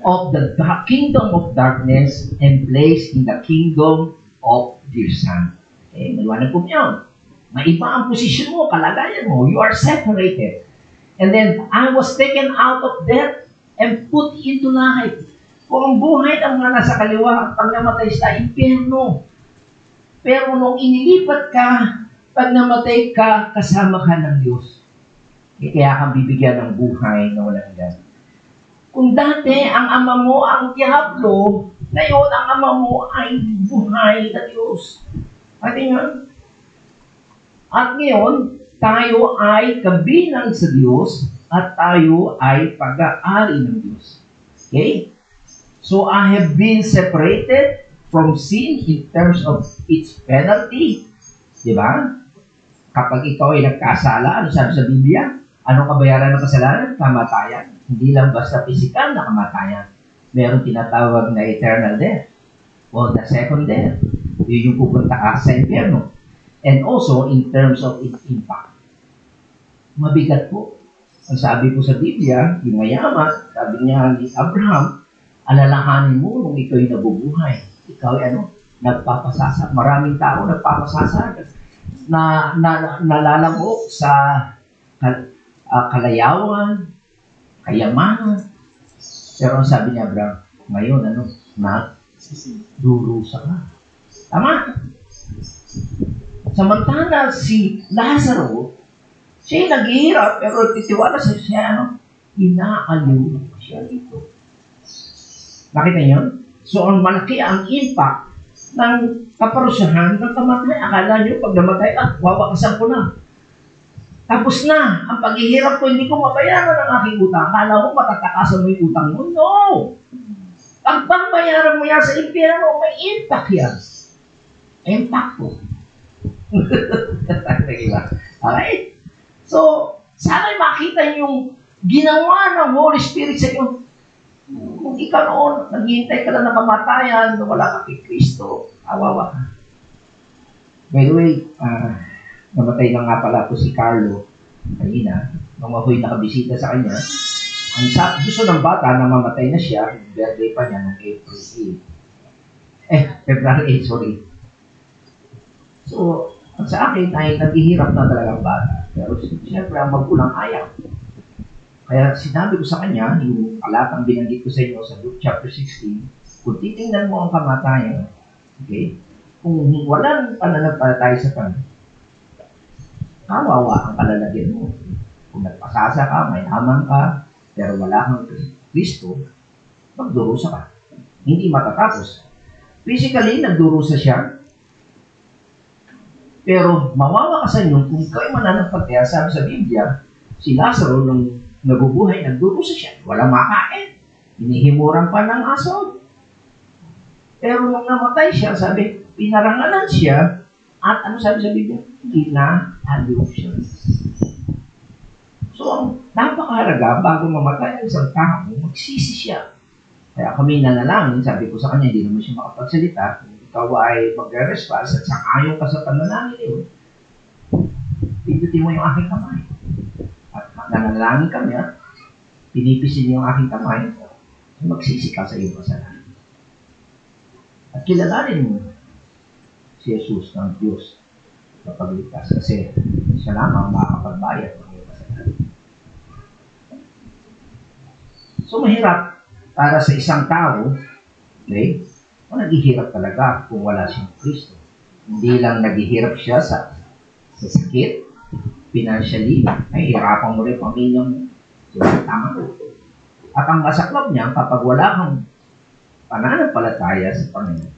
of the kingdom of darkness and placed in the kingdom of dear Son. Okay? Maliwanag po niyo. Maiba ang position mo, kalagayan mo. You are separated. And then, I was taken out of death and put into life. Kung ang buhay ng mga nasa kaliwa, pag namatay sa impyerno. Pero nung inilipat ka, pag namatay ka, kasama ka ng Diyos. Kaya kang bibigyan ng buhay na walang hanggan. Kung dati ang ama mo ang Diablo, ngayon ang ama mo ay buhay na Diyos. At yun. At ngayon, tayo ay kabilang sa Diyos at tayo ay pag-aari ng Diyos. Okay? So, I have been separated from sin in terms of its penalty. Diba? Kapag ikaw ay nagkasala, ano sabi sa Biblia? Anong kabayaran ng kasalanan? Kamatayan. Hindi lang basta physical na kamatayan. Meron tinatawag na eternal death. Well, the second death. Yun yung pupunta ka sa impyerno. And also, in terms of its impact. Mabigat po. Ang sabi po sa Biblia, yung mayaman, sabi niya ni Abraham, alalahanin mo nung ikaw'y nabubuhay. Ikaw ay nagpapasasa. Maraming tao nagpapasasa. Nalalamok sa kalayawan, kayamanan. Pero ang sabi ni Abraham, ngayon, durusa ka. Tama? Samantala, si Lazaro, siya naghihirap, pero titiwala siya, inaaliw siya dito. Nakita niyo? So, ang malaki ang impact ng kaparusahan ng kamatay. Akala niyo, pag namatay, wawakasan ko na. Tapos na, ang paghihirap ko, hindi ko mabayaran ang aking utang. Akala mo, matatakasan mo yung utang mo? No! Pag bayaran mo yan sa impyerno, may impact yan. Impact po. Alright? So, sana makita yung ginawa ng Holy Spirit sa inyo. Kung ikaw noon, naghihintay ka lang na kamatayan, wala ka kay Kristo, awawa ka. By the way, namatay na nga pala po si Carlo kanina, nung ako'y nakabisita sa kanya. Ang gusto ng bata na mamatay na siya, birthday pa niya noong April 8. February 8, sorry. So, sa akin ay naghihirap na talaga ang bata. Pero siyempre, ang magulang ayaw. Kaya sinabi ko sa kanya, yung palatang binanggit ko sa inyo sa Luke chapter 16, kung titingnan mo ang kamatayan, okay, kung walang pananampalataya sa Panginoon, kawawa ang kalalagyan mo. Kung nagpasasa ka, may hamang ka, pero wala kang Kristo, magdurusa ka. Hindi matatapos. Physically, nagdurusa siya, pero mawawakasan yun kung ikaw ay mananampalataya. Sabi sa Biblia, si Lazaro, nung nabubuhay, nagdurusa siya. Walang makain. Hinihimuran pa ng aso. Pero nung namatay siya, sabi, pinarangalan siya, at ano sabi sa Biblia? Inaaliw siya. So, ang napakahalaga, bago mamatay ang isang tao, magsisi siya. Kaya kami nanalangin, sabi ko sa kanya, hindi naman siya makapagsalita. Kung ikaw ay magre-response at sangayon ka sa panalangin yun, pindutin mo yung aking kamay. At nanalangin kami, pinipisin niyo yung aking kamay, magsisi ka sa iyong kasalanan. At kilalanin mo si Jesus ng Diyos sa pagligtas kasi siya lamang makakapagbayad ng iyong kasalanan. So, mahirap para sa isang tao, okay, naghihirap talaga kung wala siyang Kristo. Hindi lang naghihirap siya sa sakit, financially, nahihirapan mo rin pamilyang mo. So, tama mo. At ang masaklap niya, kapag wala kang pananampalataya sa Panginoon,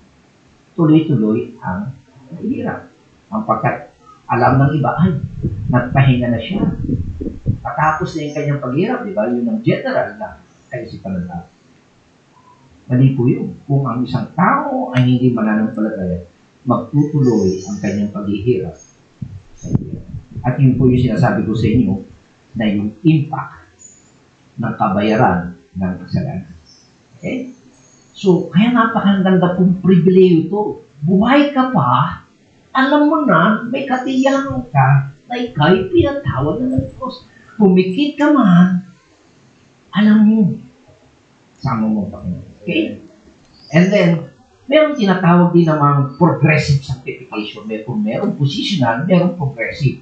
tuloy-tuloy ang nahihirap. Ang pagkat alam ng iba, ay, nagpahinga na siya. Patapos na yung kanyang paghirap, di ba? Yun ang general na kaisipan ng tao. Mali po yun. Kung ang isang tao ay hindi mananampalataya, magtutuloy ang kanyang paghihirap. At yun po yung sinasabi ko sa inyo na yung impact ng kabayaran ng kasalanan. Okay? So, kaya napakaganda pong pribileyo ito. Buhay ka pa, alam mo na, may katiyahan ka na ikaw'y pinatawad na ng Diyos. Pumikit ka man, alam mo, sama mo pa. Okay? And then, meron tinatawag din namang progressive sanctification. Meron positional, meron progressive.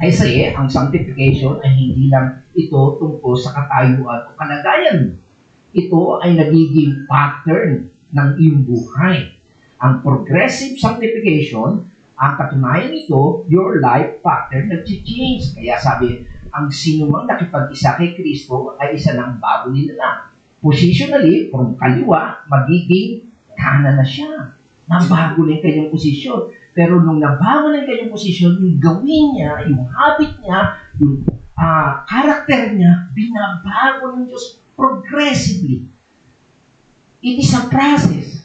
Ay say, ang sanctification ay hindi lang ito tungkol sa katayuan o kalagayan. Ito ay nagiging pattern ng iyong buhay. Ang progressive sanctification, ang katunayan nito, your life pattern nag-change. Kaya sabi, ang sinumang nakipag-isa kay Kristo ay isa ng bago nila. Positionally, from kaliwa, magiging kanan na siya. Nabago na yung kanyang posisyon. Pero nung nabago na yung kanyang posisyon, yung gawin niya, yung habit niya, yung karakter niya, binabago ng Diyos progressively. It is a process.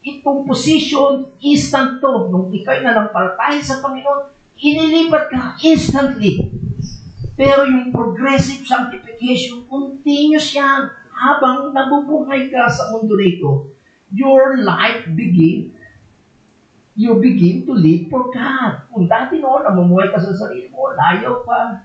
Itong position, instant to. Nung ikaw'y nanampalataya sa Panginoon, inilipat ka instantly. Pero yung progressive sanctification, continuous yan. Habang nabubuhay ka sa mundo nito, your life you begin to live for God. Kung dati noon, namumuhay ka sa sarili mo, layaw pa.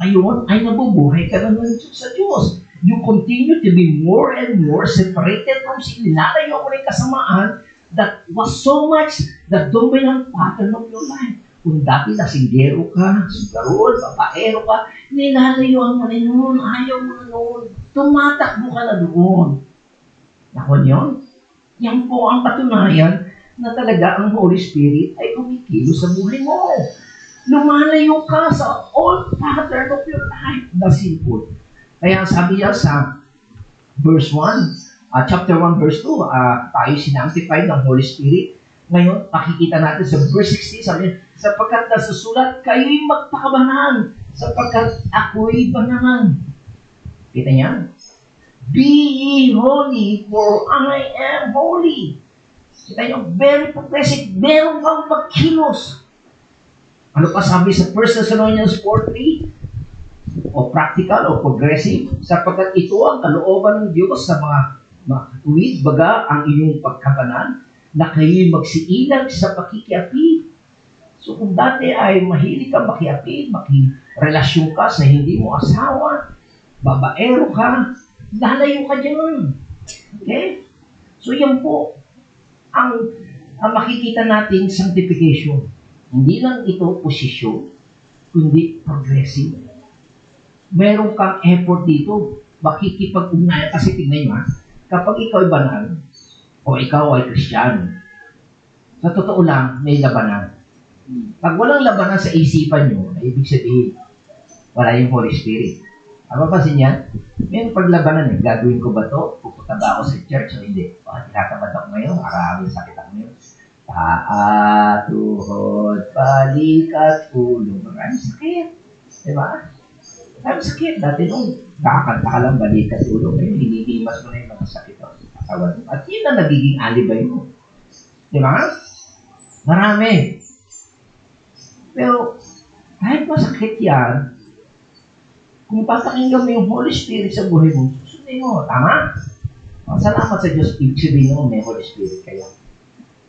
Ngayon ay nabubuhay ka na sa Diyos. You continue to be more and more separated from sin. Nilalayo mo rin kasamaan that was so much the dominant pattern of your life. Kung dati nasinggero ka, sugarol, babaero ka, nilalayuan mo rin noon, ayaw mo na noon, tumatakbo ka na doon. Nakon yun? Yan po ang katunayan na talaga ang Holy Spirit ay kumikilos sa buhay mo. Lumalayo ka sa old pattern of your life. That's simple. Kaya sabi niya sa verse 1, chapter 1, verse 2, tayo sinantified ng Holy Spirit. Ngayon, pakikita natin sa verse 16, sabi niya, sapagkat nasusulat, kayo'y magpakabanan, sapagkat ako'y banahan. Kita niya? Be ye holy, for I am holy. Kita niyo, very progressive, meron kang magkilos. Ano pa sabi sa 1 Thessalonians 4:3? O practical o progressive, sapagkat ito ang kalooban ng Diyos sa mga tuwid, baga ang iyong pagkabanan, na kayo'y magsiilag sa pakikiapid. So kung dati ay mahilig ka makiapid, makirelasyon ka sa hindi mo asawa, babaero ka, lalayo ka dyan. Okay? So yan po ang makikita natin sanctification. Hindi lang ito posisyon, kundi progressive. Meron kang effort dito, makikipag-ugnayan. Kasi tingnan nyo, kapag ikaw ay banal, o ikaw ay Kristiyano, sa totoo lang, may labanan. Pag walang labanan sa isipan nyo, ay ibig sabihin, wala yung Holy Spirit. Ang mapasin yan, may paglabanan eh. Gagawin ko ba to? Pupunta ba ako sa church o hindi? Tinatamad ako ngayon, maraming sakit ako ngayon. Paa, tuhod, balikat, ulo, maraming sakit. Diba? Maraming sakit. Dati nung kakanta ka lang balikat, ulo, ngayon hinihimas mo na yung mga sakit. katawan mo. At yun ang nagiging alibay mo. Di ba? Marami. Pero, kahit masakit yan, kung papakinggan mo yung Holy Spirit sa buhay mo, susundin mo. Tama? Salamat sa Diyos, ibig sabihin mo, may Holy Spirit kayo.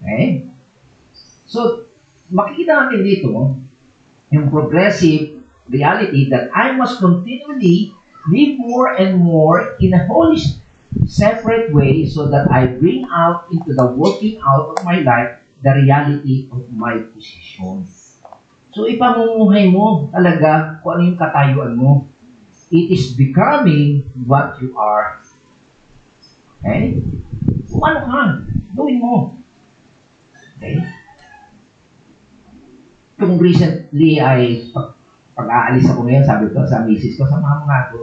Okay? So, makikita natin dito, yung progressive reality that I must continually live more and more in a holy, separate way so that I bring out into the working out of my life the reality of my position. So, ipamumuhay mo talaga kung ano yung katayuan mo. It is becoming what you are. Okay? Kung ano ka, gawin mo. Okay? Kung recently ay pag-aalis ako ngayon, sabi ko sa misis ko, samahan mo nga ako.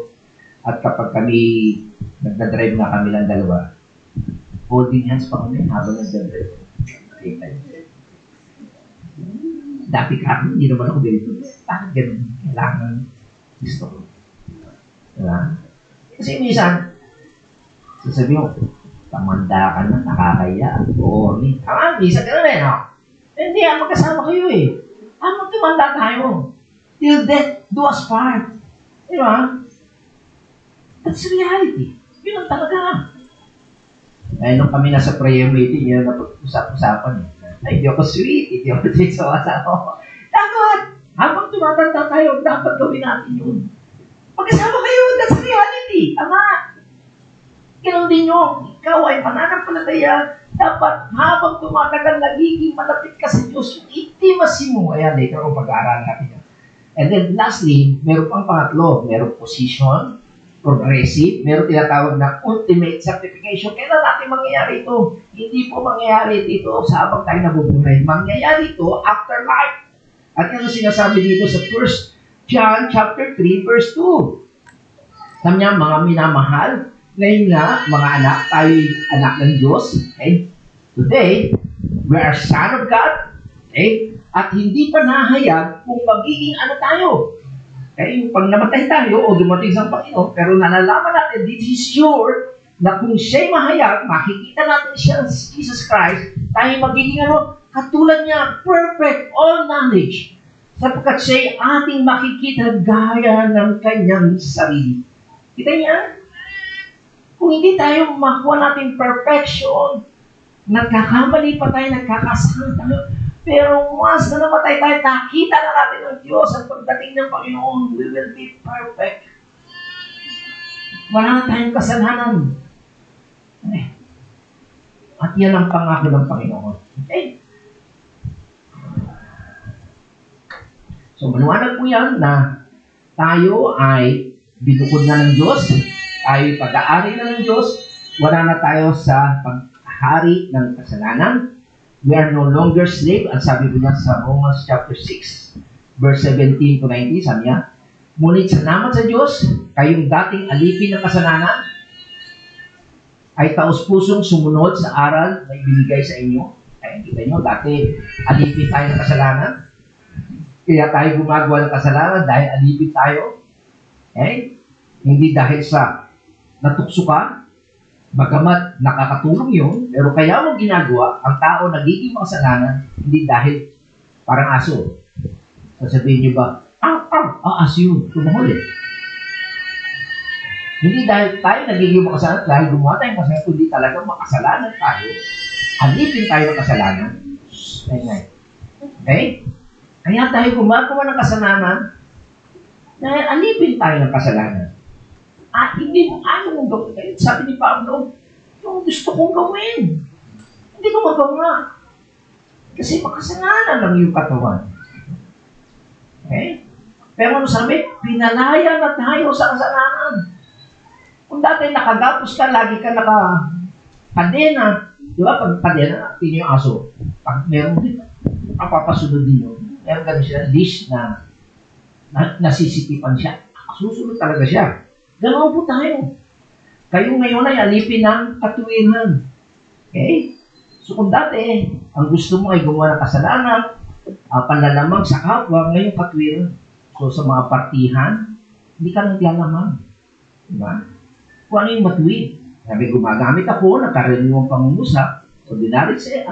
At kapag kami, nagdadrive na kami ng dalawa, holding hands pa kami habang nagdadrive. Okay, dati ka, hindi naman ako ganito. Bakit ganun? Kailangan gusto ko. Diba? Kasi minsan, sasabihin mo, tamanda ka na, nakakaya. Oo, tama, minsan ka na rin, no? Hindi, magkasama kayo eh. Tumanda tayo. Till death do us part. Diba? That's reality. Yun ang talaga. Ay, nung kami nasa prayer meeting, yun na pag-usap-usapan eh. Ay, hindi ako sweet, hindi ako sweet sa asawa ko. Dapat, habang tumatanda tayo, dapat gawin natin yun. Magkasama kayo, that's reality. Tama. Ganun din nyo, ikaw ay pananampalataya, dapat habang tumatagal, nagiging malapit ka sa Diyos, yung intimacy mo. Ayan, later kung pag-aaral natin yan. And then lastly, meron pang pangatlo, meron position, progressive, meron tinatawag na ultimate sanctification. Kailan natin mangyayari ito? Hindi po mangyayari dito sa habang tayo nabubuhay. Mangyayari ito after life. At ano sinasabi dito sa 1 John chapter 3 verse 2? Sabi niya, mga minamahal, ngayon nga, mga anak, tayo anak ng Diyos. Okay? Today, we are son of God. Okay? At hindi pa nahayag kung magiging ano tayo. Okay? Yung pag namatay tayo o dumating sa Panginoon, pero nalalaman natin, this is sure, na kung siya'y mahayag, makikita natin siya sa Jesus Christ, tayo magiging ano, katulad niya, perfect, all knowledge. Sapagkat siya'y ating makikita gaya ng kanyang sarili. Kita niya? Kung hindi tayo makuha natin perfection, nagkakamali pa tayo, nagkakasama tayo, pero once na namatay tayo, nakita na natin ng Diyos at pagdating ng Panginoon, we will be perfect. Wala na tayong kasalanan. At yan ang pangako ng Panginoon. Okay? So, manuwanag po yan na tayo ay binukod na ng Diyos, tayo pag-aari na ng Diyos, wala na tayo sa paghari ng kasalanan. We are no longer slave. Ang sabi po niya sa Romans chapter 6, verse 17 to 19, sabi niya, ngunit salamat sa Diyos, kayong dating alipin ng kasalanan, ay taos-pusong sumunod sa aral na ibinigay sa inyo. Ay, kita nyo, dati alipin tayo ng kasalanan. Kaya tayo gumagawa ng kasalanan dahil alipin tayo. Okay? Hindi dahil sa natukso ka, bagamat nakakatulong yun, pero kaya mo ginagawa, ang tao nagiging makasalanan, hindi dahil parang aso. Sasabihin nyo ba, aso yun, tumahuli. Hindi dahil tayo nagiging makasalanan, dahil gumawa tayong kasalanan, kundi talaga makasalanan tayo, alipin tayo ng kasalanan. Okay? Kaya tayo gumagawa ng kasalanan, dahil alipin tayo ng kasalanan. At hindi mo ano mong gawin. Sabi ni Pablo, yung gusto kong gawin. Hindi ko magawa. Kasi makasalanan lang yung katawan. Okay? Pero ano sabi? Pinalaya na tayo sa kasalanan. Kung dati nakagapos ka, lagi ka nakapadena. Di ba? Pag padena, tingin yung aso. Pag meron din, papasunod din yun. Meron ganun siya, leash na nasisitipan siya. Susunod talaga siya. Ganoon po tayo. Kayo ngayon ay alipin ng katuwiran. Okay? So kung dati, ang gusto mo ay gumawa ng kasalanan, panlalamang sa kapwa, ngayon katuwiran. So sa mga partihan, hindi ka naglalamang. Diba? Kung ano yung matuwid. Sabi, gumagamit ako ng karaniwang pangungusap, ordinary say,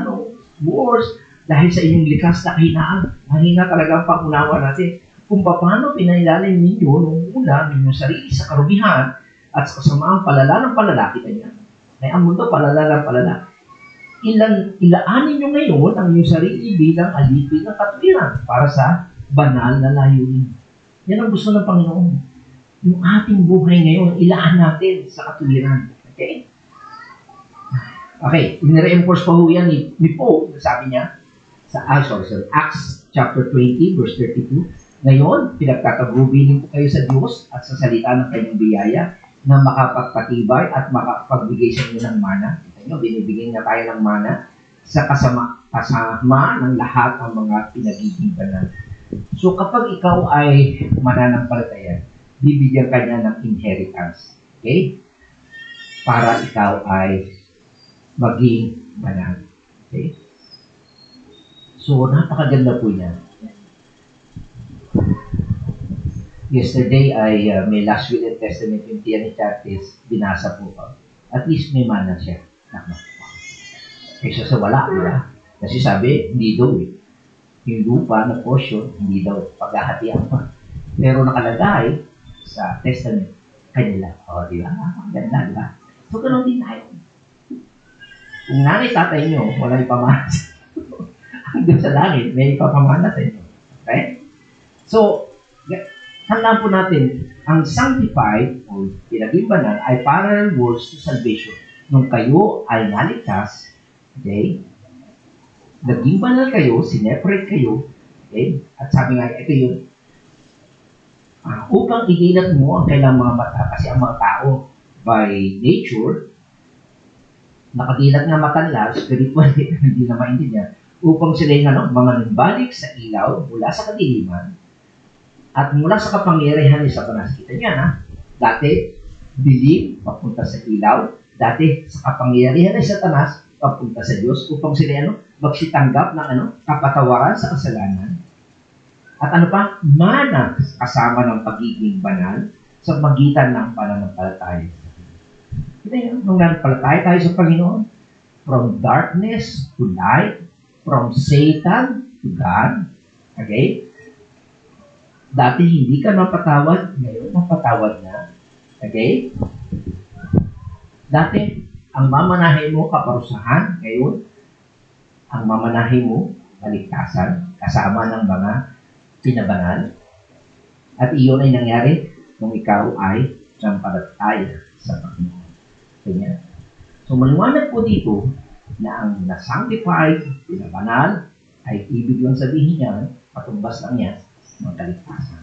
wars, dahil sa inyong likas na kahinaan. Mahina talaga ang pangunawa natin kung paano pinailalim ninyo nung una ninyong sarili sa karumihan at sa kasamaang palala ng palala. Kita niya. Ay, ang mundo palala ng palala. Ilaanin nyo ngayon ang inyong sarili bilang alipin ng katuwiran para sa banal na layunin. Yan ang gusto ng Panginoon. Yung ating buhay ngayon, ilaan natin sa katuwiran. Okay? Okay, nire-enforce pa ho yan ni Paul, sabi niya, sa Acts chapter 20, verse 32. Ngayon, pinagkakagubilin ko kayo sa Diyos at sa salita ng kanyang biyaya na makapagpatibay at makapagbigay sa inyo ng mana. Kita nyo, binibigyan niya tayo ng mana sa kasama ng lahat ng mga pinagiging banal. So, kapag ikaw ay mananampalataya, bibigyan ka niya ng inheritance. Okay? Para ikaw ay maging banal. Okay? So, napakaganda po niya. Yesterday ay may Last Will and Testament yung Tiyan ni Chartes, binasa po ko. At least may mana siya. Kaysa sa wala, diba? Kasi sabi, hindi daw eh. Yung lupa na portion, hindi daw paghahatian pa. Pero nakalagay sa Testament, kanila. O, di ba? Ganda, di ba? So, ganun din tayo. Kung nanay tatay nyo, wala ipamana. Hanggang sa langit, may ipapamana sa inyo. Okay? So, tandaan po natin, ang sanctified o pinaging banal ay parallel words to salvation. Nung kayo ay naligtas, okay, naging banal kayo, sineparate kayo, okay, at sabi nga, ito yun, upang idilat mo ang kailang mga mata, kasi ang mga tao, by nature, nakadilat nga mata nila, spiritually, hindi na maintindihan, upang sila yung mga nabalik sa ilaw mula sa kadiliman, at mula sa kapangyarihan ni Satanas. Kita niya na, dati, dilim, papunta sa ilaw, dati, sa kapangyarihan ni Satanas, papunta sa Diyos, upang sila magsitanggap ng kapatawaran sa kasalanan. At ano pa? Mana, kasama ng pagiging banal, sa magitan ng pananampalataya. Kita niyo, nung nanampalataya tayo sa Panginoon, from darkness to light, from Satan to God, okay? Dati hindi ka napatawad, ngayon napatawad na. Okay? Dati, ang mamanahin mo kaparusahan, ngayon, ang mamanahin mo kaligtasan, kasama ng mga pinabanal. At iyon ay nangyari nung ikaw ay nampalataya sa Panginoon. Kanya. So, maliwanag po dito na ang na-sanctified, pinabanal, ay ibig yung sabihin niya, patumbas lang yan, ng kaligtasan.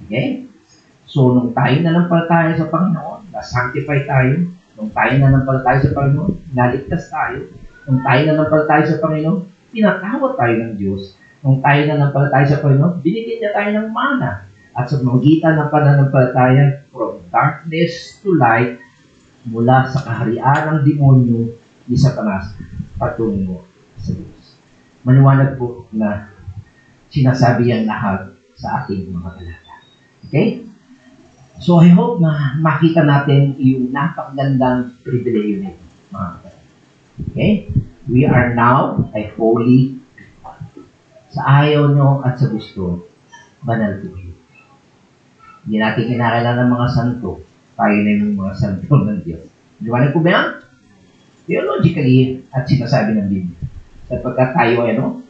Okay? So, nung tayo nanampalataya sa Panginoon, na-sanctify tayo, nung tayo nanampalataya sa Panginoon, naligtas tayo, nung tayo nanampalataya sa Panginoon, pinatawad tayo ng Diyos, nung tayo nanampalataya sa Panginoon, binigyan niya tayo ng mana, at sa magitan ng pananampalataya, from darkness to light, mula sa kaharian ng demonyo ni Satanas, patungo sa Diyos. Maniwanag po na sinasabi yan lahat sa ating mga talata. Okay? So, I hope na makita natin yung napakagandang pribileyo nito, mga kapatid. Okay? We are now a holy people. Sa ayaw nyo at sa gusto, banal po kayo. Hindi natin kinakailangan ng mga santo. Tayo na yung mga santo ng Diyos. Liwanag po ba yan? Theologically, at sinasabi ng Biblia. Sapagkat tayo ay ano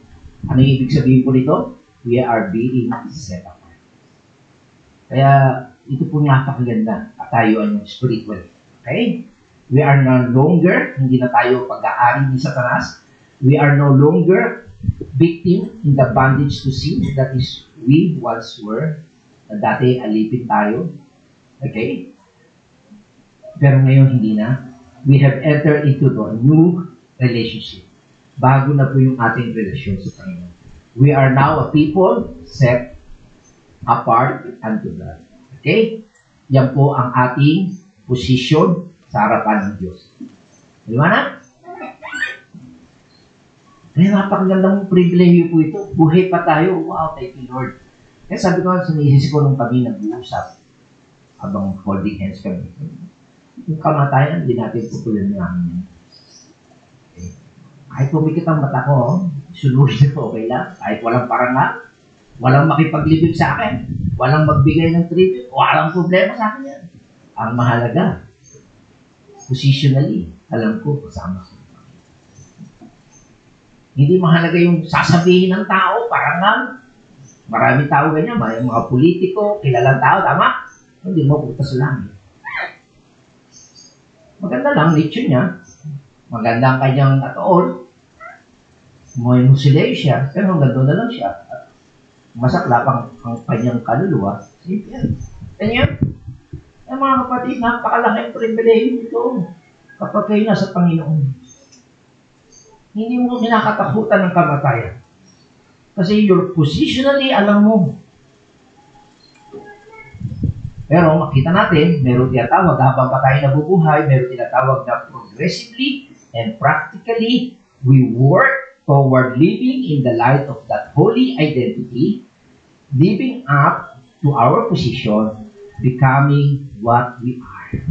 yung ibig sabihin po nito? We are being set apart. Kaya, ito po napakaganda. At tayo ay spiritual. Okay? We are no longer, hindi na tayo pag-aari ni Satanas. We are no longer victim in the bondage to sin. That is, we once were. Dati, alipin tayo. Okay? Pero ngayon, hindi na. We have entered into the new relationship. Bago na po yung ating relasyon sa Panginoon. We are now a people set apart unto God. Okay? Yan po ang ating posisyon sa harapan ng Diyos. Liwanag? Kaya napakagandang pribilehiyo po ito. Buhay pa tayo. Wow, thank you, Lord. Kaya sabi ko, sumisis ko nung kami nag-uusap habang holding hands kami. Yung kamatayan, hindi natin pupulan namin. Okay. Kahit pumikit ang mata ko, sunugin ko, okay lang. Kahit walang parangal, walang makipaglibig sa akin, walang magbigay ng tribute, walang problema sa akin yan. Ang mahalaga, positionally, alam ko, kasama ko. Hindi mahalaga yung sasabihin ng tao, parangal. Maraming tao ganyan, may mga politiko, kilalang tao, tama? Hindi mo pupunta sa langit. Maganda lang, nature niya. Maganda ang kanyang at-all. May musilay siya, pero hanggang doon na lang siya. At masaklap ang kanyang kaluluwa. Sige yan. Ganyan. Eh mga kapatid, napakalaking pribilehyo ito kapag kayo nasa Panginoon. Hindi mo kinakatakutan ng kamatayan. Kasi you're positionally, alam mo. Pero makita natin, meron tinatawag habang pa tayo nabubuhay, meron tinatawag na progressively and practically, we work toward living in the light of that holy identity, living up to our position, becoming what we are.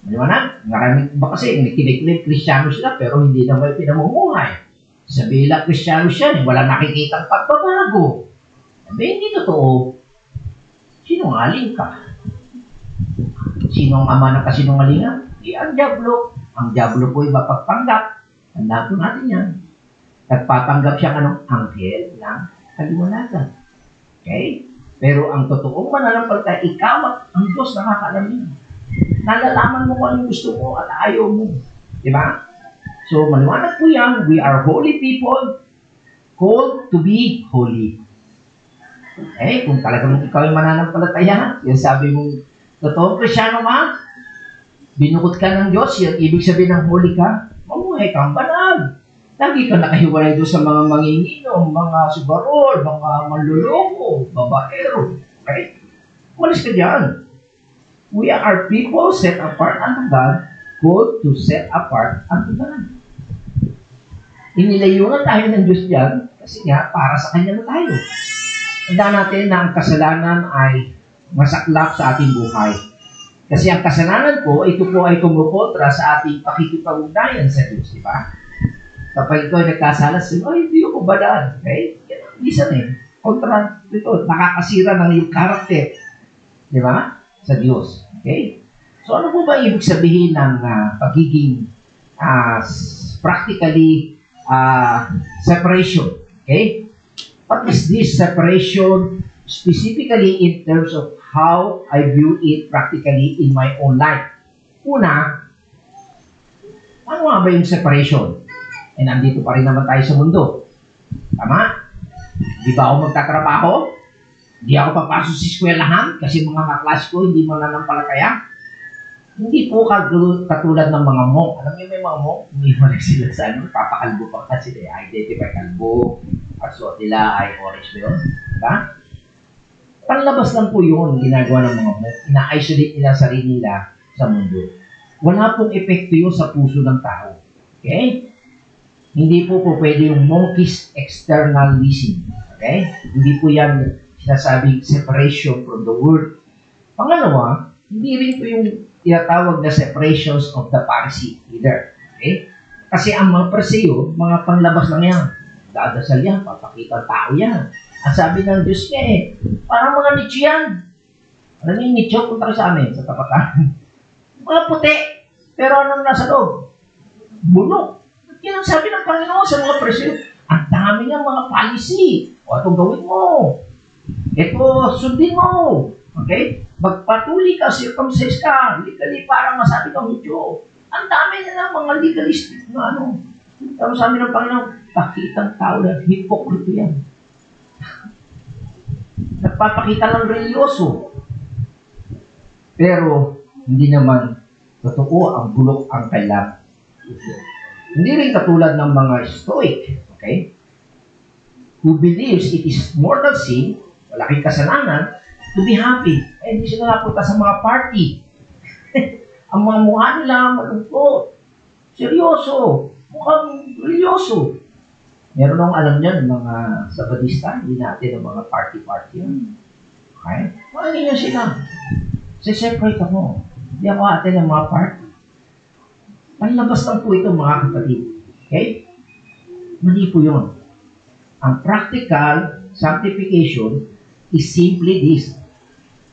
Maliwanag? Maraming ba kasi kiniklaim Kristiyano sila pero hindi naman pinamumuhay. Sabi lang Kristiyano siya, wala nakikitang pagbabago. Sabi, hindi totoo. Sinungaling ka. Sino ang ama ng kasinungalingan? Ang Diablo. Ang Diablo po ay mapagpanggap. Tandaan po natin yan. Nagpapanggap siyang anghel ng kaliwanagan. Okay? Pero ang totoong mananampalataya, ikaw at ang Diyos nakakaalam niya. Nalalaman mo kung anong gusto mo at ayaw mo. Diba? So, maliwanag po yan. We are holy people called to be holy. Eh, kung talagang ikaw yung mananampalataya, yan sabi mong, totoong Kristyano ma, binukod ka ng Diyos, yan ibig sabihin ng holy ka, mamuhay kang banal. Lagi ka nakahiwalay doon sa mga manginginom, mga subarol, mga manluloko, babaero. Okay? Umalis ka dyan. We are people set apart unto God, called to set apart unto God. Inilayunan tayo ng Diyos dyan, kasi nga, para sa Kanya na tayo. Tandaan natin na ang kasalanan ay masaklap sa ating buhay. Kasi ang kasalanan po, ito po ay kumukontra sa ating pakikipag-ugnayan sa Diyos, di ba? Kapag ikaw ay nagkasala, ay, hindi ako banal. Okay? Yan ang bisan eh. Kontra ito, nakakasira ng iyong karakter. Di ba? Sa Diyos. Okay? So ano po ba ibig sabihin ng pagiging practically separation? Okay? What is this separation specifically in terms of how I view it practically in my own life? Una, ano nga ba yung separation? And nandito pa rin naman tayo sa mundo. Tama? Di ba ako magtatrabaho? Di ako papasok sa eskwelahan kasi mga kaklase ko hindi mananampalataya? Hindi po katulad ng mga monk. Alam niyo may mga monk, umiwalay sila sa papakalbo pa kasi identify kalbo, at suot nila ay orange ba yun? Diba? Panlabas lang po yun ginagawa ng mga monk. Ina-isolate nila sarili nila sa mundo. Wala pong epekto yun sa puso ng tao. Okay? Hindi po pwede yung monkish externalism. Okay? Hindi po yan sinasabing separation from the world. Pangalawa, hindi rin po yung tinatawag na separations of the Pharisee either. Okay? Kasi ang mga Pariseo, mga panlabas lang yan. Dadasal yan, papakita ang tao yan. Ang sabi ng Diyos niya parang mga nicho yan. Alam niyo yung nicho, punta ka sa amin, sa tapatan. Mga puti, pero anong nasa loob? Bulok. Yan ang sabi ng Panginoon sa mga Pariseo. Ang dami niyang mga policy. O itong gawin mo. Ito, sundin mo. Okay? Magpatuloy ka, circumcise ka, legally para masabi kang medyo. Ang dami na ng mga legalistic na ano. Pero sabi ng Panginoon, pakitang tao na hipokrito yan. Nagpapakita ng religyoso. Pero, hindi naman totoo ang bulok ang kailangan. Hindi rin katulad ng mga Stoic, okay? Who believes it is mortal sin, malaking kasalanan, to be happy. Eh, hindi sila napunta sa mga party. Ang mga mukha nila, malungkot. Seryoso. Mukhang religyoso. Meron akong alam niyan, mga Sabadista, hindi natin ang mga party-party yun. Okay? Ano niya sila? Separate ako. Hindi ako atin ng mga party. Panlabas lang po ito, mga kapatid. Okay? Mali po yun. Ang practical sanctification is simply this: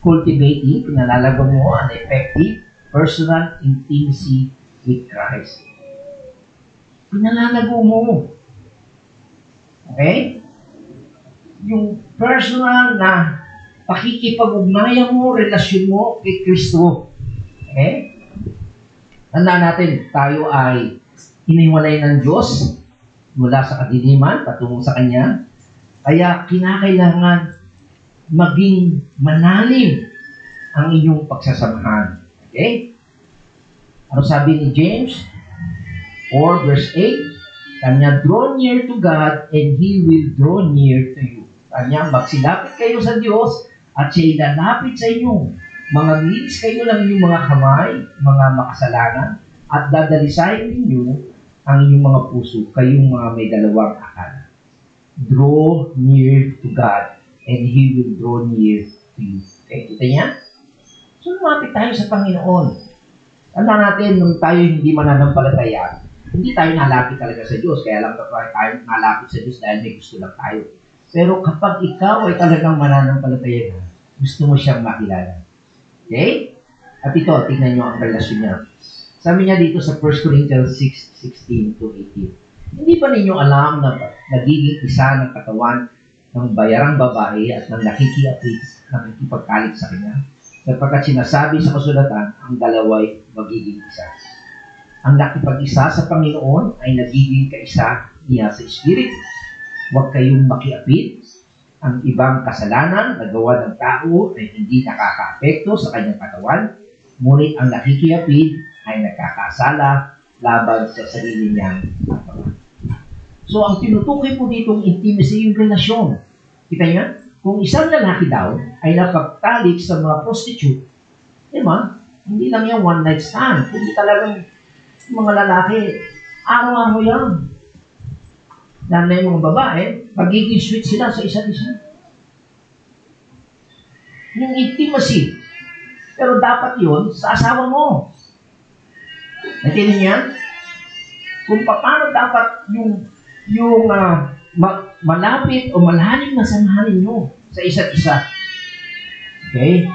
cultivating, pinalalago mo an effective personal intimacy with Christ. Pinalalago mo. Okay? Yung personal na pakikipag-ugnayan mo, relasyon mo kay Kristo. Okay? Tandaan natin, tayo ay iniwalay ng Diyos mula sa kadiliman patungo sa Kanya. Kaya kinakailangan maging manalim ang inyong pagsasamahan. Okay? Ano sabi ni James 4 verse 8? Kanya, draw near to God and He will draw near to you. Kanya, magsilapit kayo sa Diyos at Siya'y lalapit sa inyo. Mga linis kayo ng inyong mga kamay, mga makasalanan, at dadalisayin ninyo ang inyong mga puso, kayong mga may dalawang akal. Draw near to God and He will draw near to you. Okay, kita niya? So, lumapit tayo sa Panginoon. Tanda natin, nung tayo hindi mananampalataya, hindi tayo nalapit talaga sa Diyos. Kaya lang tayo nalapit sa Diyos dahil may gusto lang tayo. Pero kapag ikaw ay talagang mananampalataya na, gusto mo siyang makilala. Okay? At ito, tingnan nyo ang relasyon niya. Sabi niya dito sa 1 Corinthians 6:16-18, hindi ba ninyo alam na nagiging isa ng katawan ng bayarang babae at ng nakikipagkalit sa kanya? Sapagkat sinasabi sa kasulatan, ang dalaway magiging isa. Ang nakipag-isa sa Panginoon ay nagiging kaisa niya sa Espiritu. Huwag kayong makiapid. Ang ibang kasalanan na gawa ng tao ay hindi nakakaapekto sa kanyang katawan, ngunit ang nakikiapid ay nagkakasala laban sa sarili niyang katawan. So, ang tinutukoy po ditong intimacy, yung relasyon. Kita niya? Kung isang lalaki daw ay nakapagtalik sa mga prostitute, di ba? Hindi lang yung one night stand. Hindi talagang mga lalaki, araw-araw yan. Lalo na yung mga babae, magiging sweet sila sa isa't isa. Yung intimacy. Pero dapat yun sa asawa mo. Natin niya? Kung paano dapat yung malapit o malalim na samahan ninyo sa isa't isa. Okay?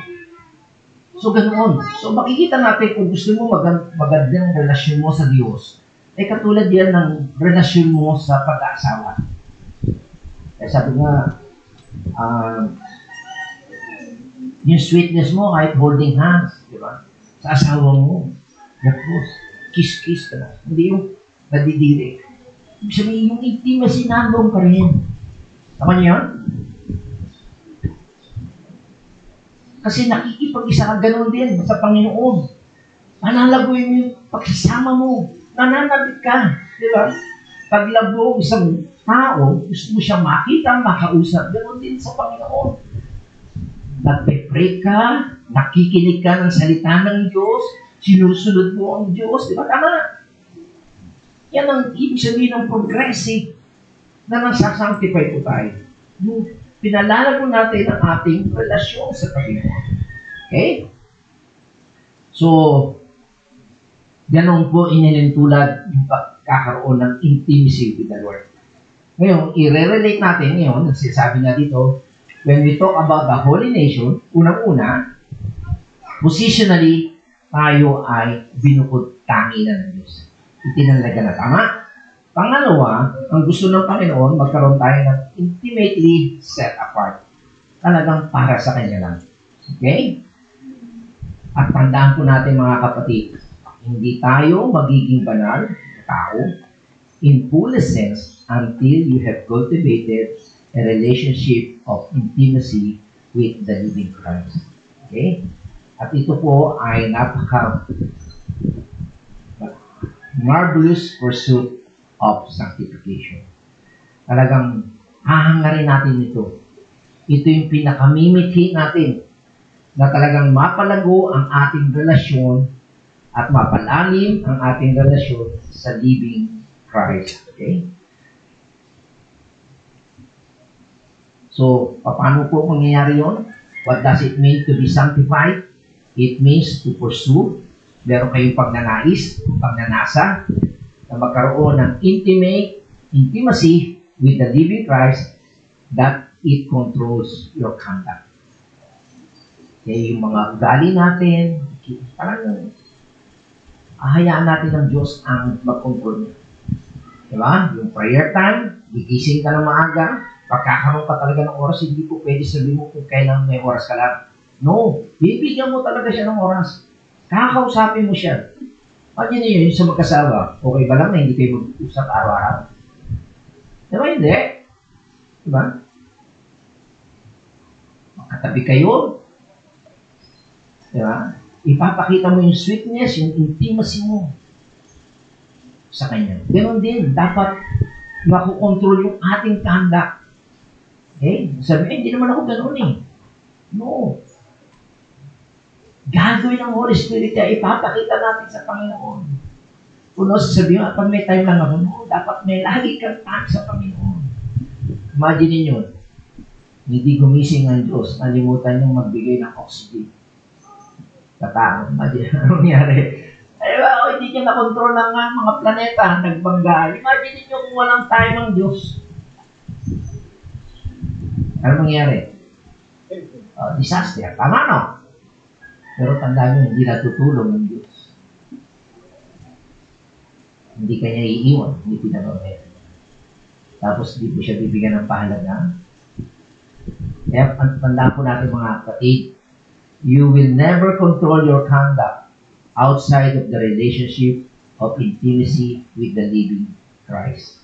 So, ganoon. So, makikita natin kung gusto mo magandang relasyon mo sa Diyos, ay katulad yan ng relasyon mo sa pag-aasawa. Kaya sabi nga, yung sweetness mo kahit holding hands, di ba? Sa asawa mo, yapos, kiss-kiss ka na. Hindi yung nadidiri. Ibig sabihin, yung intimacy nandun pa rin. Tama niyo yun? Kasi nakikipag-isa ka ganoon din sa Panginoon. Panalagoy mo yung pagsasama mo. Nananabit ka. Di ba? Paglabo isang tao, gusto mo siyang makita, makausap. Ganoon din sa Panginoon. Nagpe-pray ka, nakikinig ka ng salita ng Diyos, sinusunod mo ang Diyos. Di ba? Tama. Yan ang ibig sabihin ng progressive na nasasanctify po tayo. Yung pinalalago natin ang ating relasyon sa Panginoon. Okay? So, ganun po inilintulad yung pagkakaroon ng intimacy with the Lord. Ngayon, i-relate natin ngayon, sabi na dito, when we talk about the holy nation, unang-una, positionally, tayo ay binukod tangi ng Diyos. Itinalaga na tama. Pangalawa, ang gusto ng Panginoon, magkaroon tayo ng intimately set apart. Talagang para sa Kanya lang. Okay? At tandaan po natin mga kapatid, hindi tayo magiging banal na tao in full sense until you have cultivated a relationship of intimacy with the living Christ. Okay? At ito po ay marvelous pursuit of sanctification. Talagang hahangarin natin ito. Ito yung pinakamimithi natin na talagang mapalago ang ating relasyon at mapalalim ang ating relasyon sa living Christ. Okay? So, paano po mangyayari yun? What does it mean to be sanctified? It means to pursue meron kayong pagnanasa, na magkaroon ng intimacy with the living Christ, that it controls your conduct. Kaya yung mga ugali natin, parang ahayaan natin ng Diyos ang mag-control niya. Diba? Yung prayer time, gigising ka ng maaga, pagkakaroon ka talaga ng oras, hindi po pwede sabihin mo kung kailan may oras ka lang. No, bibigyan mo talaga siya ng oras. Kakausapin mo siya. Imagine niyo yun sa magkasawa, okay ba lang na hindi kayo mag-usap araw-araw? Diba hindi? Diba? Makatabi kayo. Diba? Ipapakita mo yung sweetness, yung intimacy mo sa kanya. Ganon din, dapat makukontrol yung ating conduct. Okay? Sabi, hindi naman ako ganon eh. No. Gagawin ng Holy Spirit kaya ipapakita natin sa Panginoon. Kung sasabihin, pag may time lang ako, no, dapat may lagi kang time sa Panginoon. Imagine niyo, hindi gumising ang Diyos, nalimutan niyong magbigay ng oxygen. Sa tao, imagine anong nangyari. Ay, hindi niya na-control ng mga planeta, nagbangga. Imagine niyo kung walang time ang Diyos. Ano mangyari? Disaster. Tama, no? Pero tandaan nyo, hindi natutulong ng Diyos. Hindi kanya iiwan, hindi pinagawin. Tapos hindi po siya bibigyan ng pahalaga. Kaya tandaan po natin mga kapatid, you will never control your conduct outside of the relationship of intimacy with the living Christ.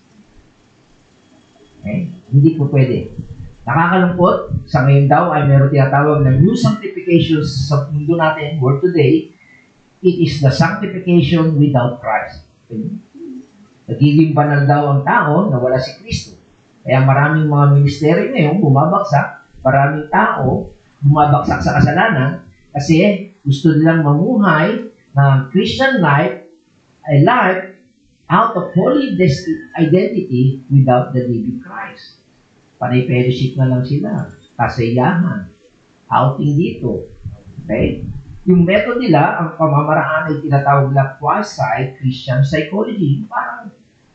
Okay? Hindi po pwede. Nakakalungkot, sa ngayon daw ay meron tinatawag na new sanctifications sa mundo natin, world today. It is the sanctification without Christ. Okay? Nagiging banal daw ang tao na wala si Kristo. Kaya maraming mga ministeryo ngayon bumabagsak, maraming tao bumabagsak sa kasalanan kasi gusto nilang mamuhay ng Christian life, a life out of holy identity without the living Christ. Panay fellowship na lang sila. Kasayahan. Outing dito. Okay? Yung method nila, ang pamamaraan ay tinatawag na quasi-Christian psychology.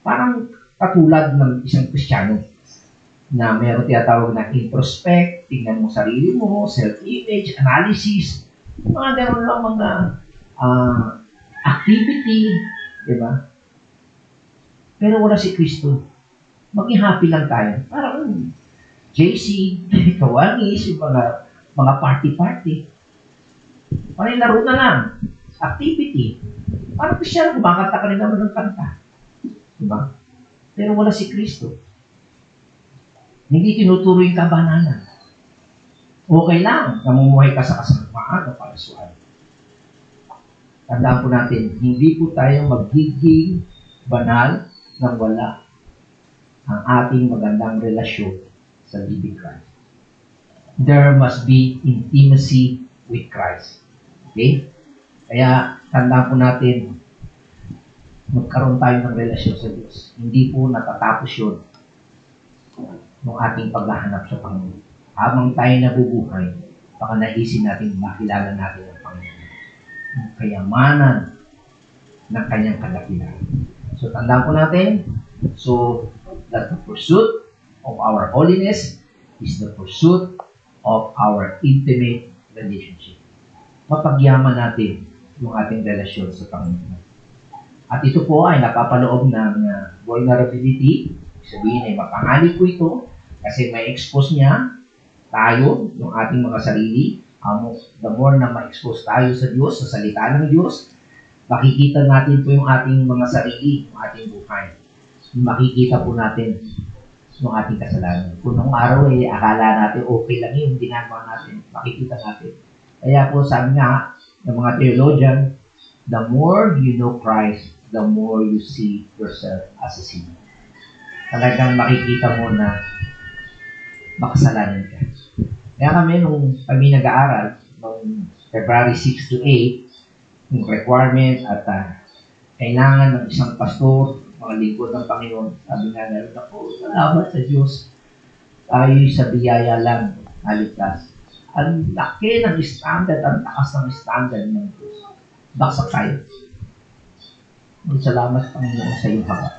Parang katulad ng isang Kristiyano na meron tinatawag na introspect, tingnan mo sarili mo, self-image, analysis, mga gano'n lang mga activity, di ba? Pero wala si Kristo. Maging happy lang tayo. Parang JC, Kawanis, yung mga party-party. Parang laro na lang. Activity. Parang siya, kumakanta ka rin naman ng kanta. Diba? Pero wala si Kristo. Hindi tinuturo yung kabananan. Okay lang, namumuhay ka sa kasamaan o kalisuan. Tandaan po natin, hindi po tayo magiging banal nang wala ang ating magandang relasyon sa living Christ. There must be intimacy with Christ. Okay? Kaya, tandaan po natin, magkaroon tayo ng relasyon sa Diyos. Hindi po natatapos yun ng ating paghahanap sa Panginoon. Habang tayo nabubuhay, baka naisin natin, makilala natin ang Panginoon. Ang kayamanan ng kanyang kadakilaan. So, tandaan po natin, that the pursuit of our holiness is the pursuit of our intimate relationship. Mapagyaman natin yung ating relasyon sa Panginoon. At ito po ay napapaloob ng vulnerability. Sabihin ay mapanganib po ito kasi may expose niya tayo, yung ating mga sarili. The more na ma-expose tayo sa Diyos, sa salita ng Diyos, makikita natin po yung ating mga sarili, yung ating buhay. Makikita po natin yung ating kasalanan. Kung nung araw akala natin okay lang yung ginagawa natin, makikita natin. Kaya po sabi nga ng mga theologian, the more you know Christ, the more you see yourself as a sinner. Talagang makikita mo na makasalanan ka. Kaya nung kami nag-aaral, noong February 6 to 8, yung requirement at kailangan ng isang pastor, mga lingkod ng Panginoon, sabi nga na, salamat sa Diyos, tayo sa biyaya lang, haligtas. Ang laki ng standard, ang takas ng standard ng Diyos. baksak tayo. Salamat, Panginoon, sa iyong habag.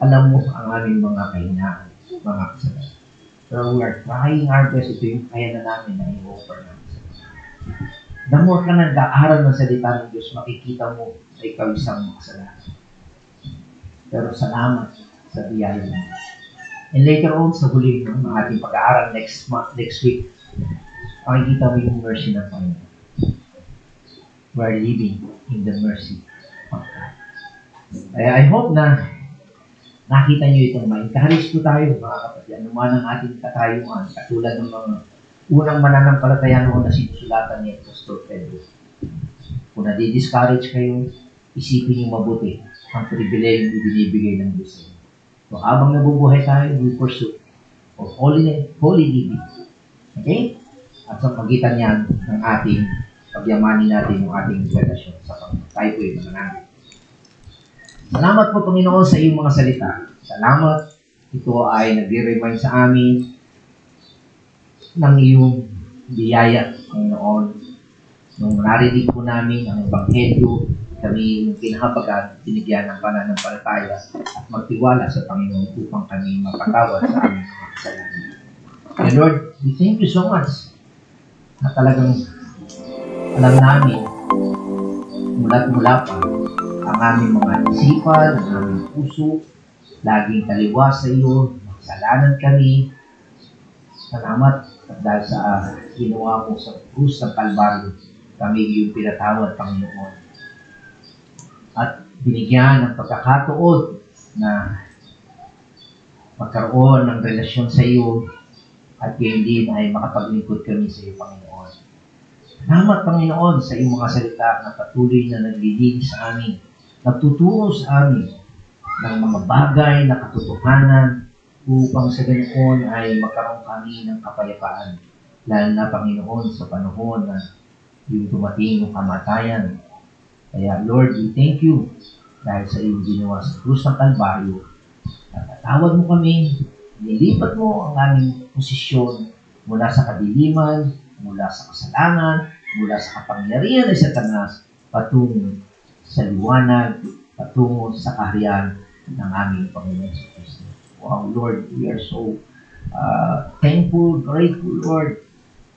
Alam mo ang aming mga kahinaan, mga kasalanan. Pero we are trying our best. Ito yung kaya na namin na i-offer namin. The more ka nag-aaral ng salita ng Diyos, makikita mo na ikaw isang makasalanan. Pero salamat sa biyaya mo. And later on, sa huli ng ating pag-aaral next week, makikita mo yung mercy ng Panginoon. We are living in the mercy of God. I hope na nakita nyo itong ma-encourage po tayo, mga kapatid. Ano man ang ating katayuan, katulad ng mga unang mananampalataya noon na sinusulatan ni Apostol Pedro. Kung nadi-discourage kayo, isipin nyo mabuti ang pribilehyo na binibigay ng Diyos. So, habang nabubuhay tayo, we pursue of holy living. Okay? At sa pagitan niyan ng ating pagyamanin natin yung ating relasyon sa Panginoon. Tayo po yung mananangin. Salamat po, Panginoon, sa iyong mga salita. Salamat. Ito ay nag-remind sa amin ng iyong biyaya, Panginoon. Nung narinig po namin ang Ebanghelyo, kami yung kinahabagan, binigyan ng pananampalataya at magtiwala sa Panginoon upang kami mapatawad sa aming mga kasalanan. And Lord, we thank you so much na talagang alam namin mula't mula pa ang aming mga isipan, ang aming puso, laging taliwas sa iyo, magsalanan kami. Salamat at dahil sa ginawa mo sa krus ng Kalbaryo, kami yung pinatawad, Panginoon. At binigyan ng pagkakataon na magkaroon ng relasyon sa iyo at gayon din ay makapaglingkod kami sa iyo, Panginoon. Salamat, Panginoon, sa iyong mga salita na patuloy na naglilinis sa amin, nagtuturo sa amin ng mga bagay na katotohanan upang sa ganoon ay magkaroon kami ng kapayapaan. Lalo na, Panginoon, sa panahon na yung dumating yung kamatayan. Kaya, Lord, we thank you dahil sa iyong ginawa sa krus ng Kalbaryo. Natatawad mo kami, nilipat mo ang aming posisyon mula sa kadiliman, mula sa kasalanan, mula sa kapangyarihan ng Satanas, patungo sa liwanag, patungo sa kaharian ng aming Panginoon sa Kristo. Wow, Lord, we are so thankful, grateful, Lord,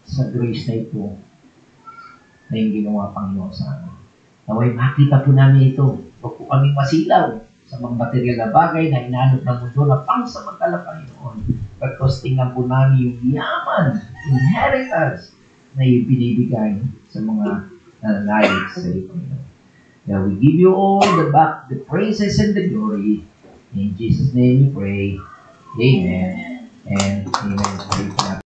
sa grace na ito na yung ginawa, Panginoon, sa amin. Naway makita po namin ito. Huwag po kaming masilaw sa mga material na bagay na inaanot ng mundo na pangsamantala, Panginoon. Because tingnan po namin yung yaman, inheritance na yung binibigay sa mga nananalig sa iyo, Panginoon. Now we give you all the praises and the glory. In Jesus' name we pray. Amen. And amen.